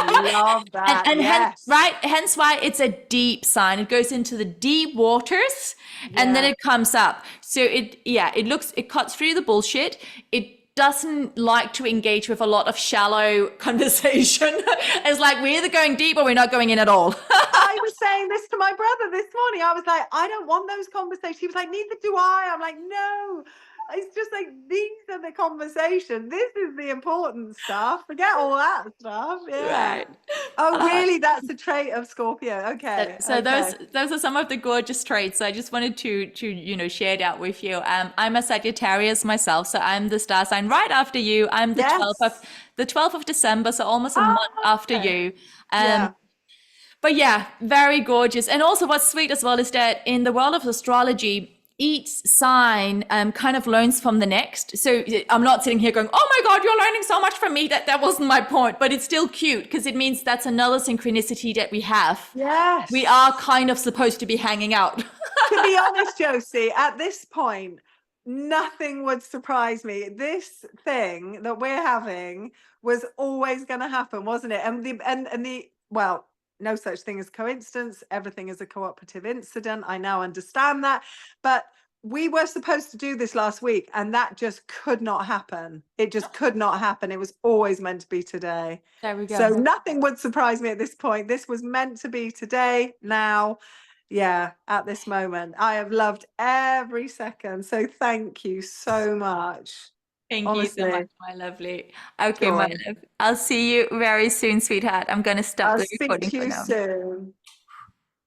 Love and that. and hence Yes. right hence why it's a deep sign. It goes into the deep waters and then Yeah. it comes up. So it cuts through the bullshit. It doesn't like to engage with a lot of shallow conversation. It's like we're either going deep or we're not going in at all. I was saying this to my brother this morning. I was like, I don't want those conversations. He was like, neither do I. I'm like, no. It's just like these are the conversation. This is the important stuff. Forget all that stuff. Yeah. Right. Oh, Uh, really? That's a trait of Scorpio. Okay. so Okay. those are some of the gorgeous traits. So I just wanted to share that with you. I'm a Sagittarius myself, so I'm the star sign right after you. I'm Yes. the 12th of December, so almost a month Oh, after okay. you. Um, Yeah. but yeah, very gorgeous. And also what's sweet as well is that in the world of astrology, each sign kind of learns from the next. So I'm not sitting here going, oh my God, you're learning so much from me. That wasn't my point, but it's still cute because it means that's another synchronicity that we have. We are Yes. kind of supposed to be hanging out. To be honest, Josie, at this point, nothing would surprise me. This thing that we're having was always going to happen, wasn't it? And the well, no such thing as coincidence. Everything is a cooperative incident. I now understand that, but we were supposed to do this last week, and that just could not happen. It just could not happen. It was always meant to be today. There we So go. nothing would surprise me at this point. This was meant to be today, now. Yeah, at this moment. I have loved every second. So thank you so much. Thank you so much, Honestly, my lovely. Okay, my joy. love. I'll see you very soon, sweetheart. I'm going to stop I'll the speak recording to for you now. soon.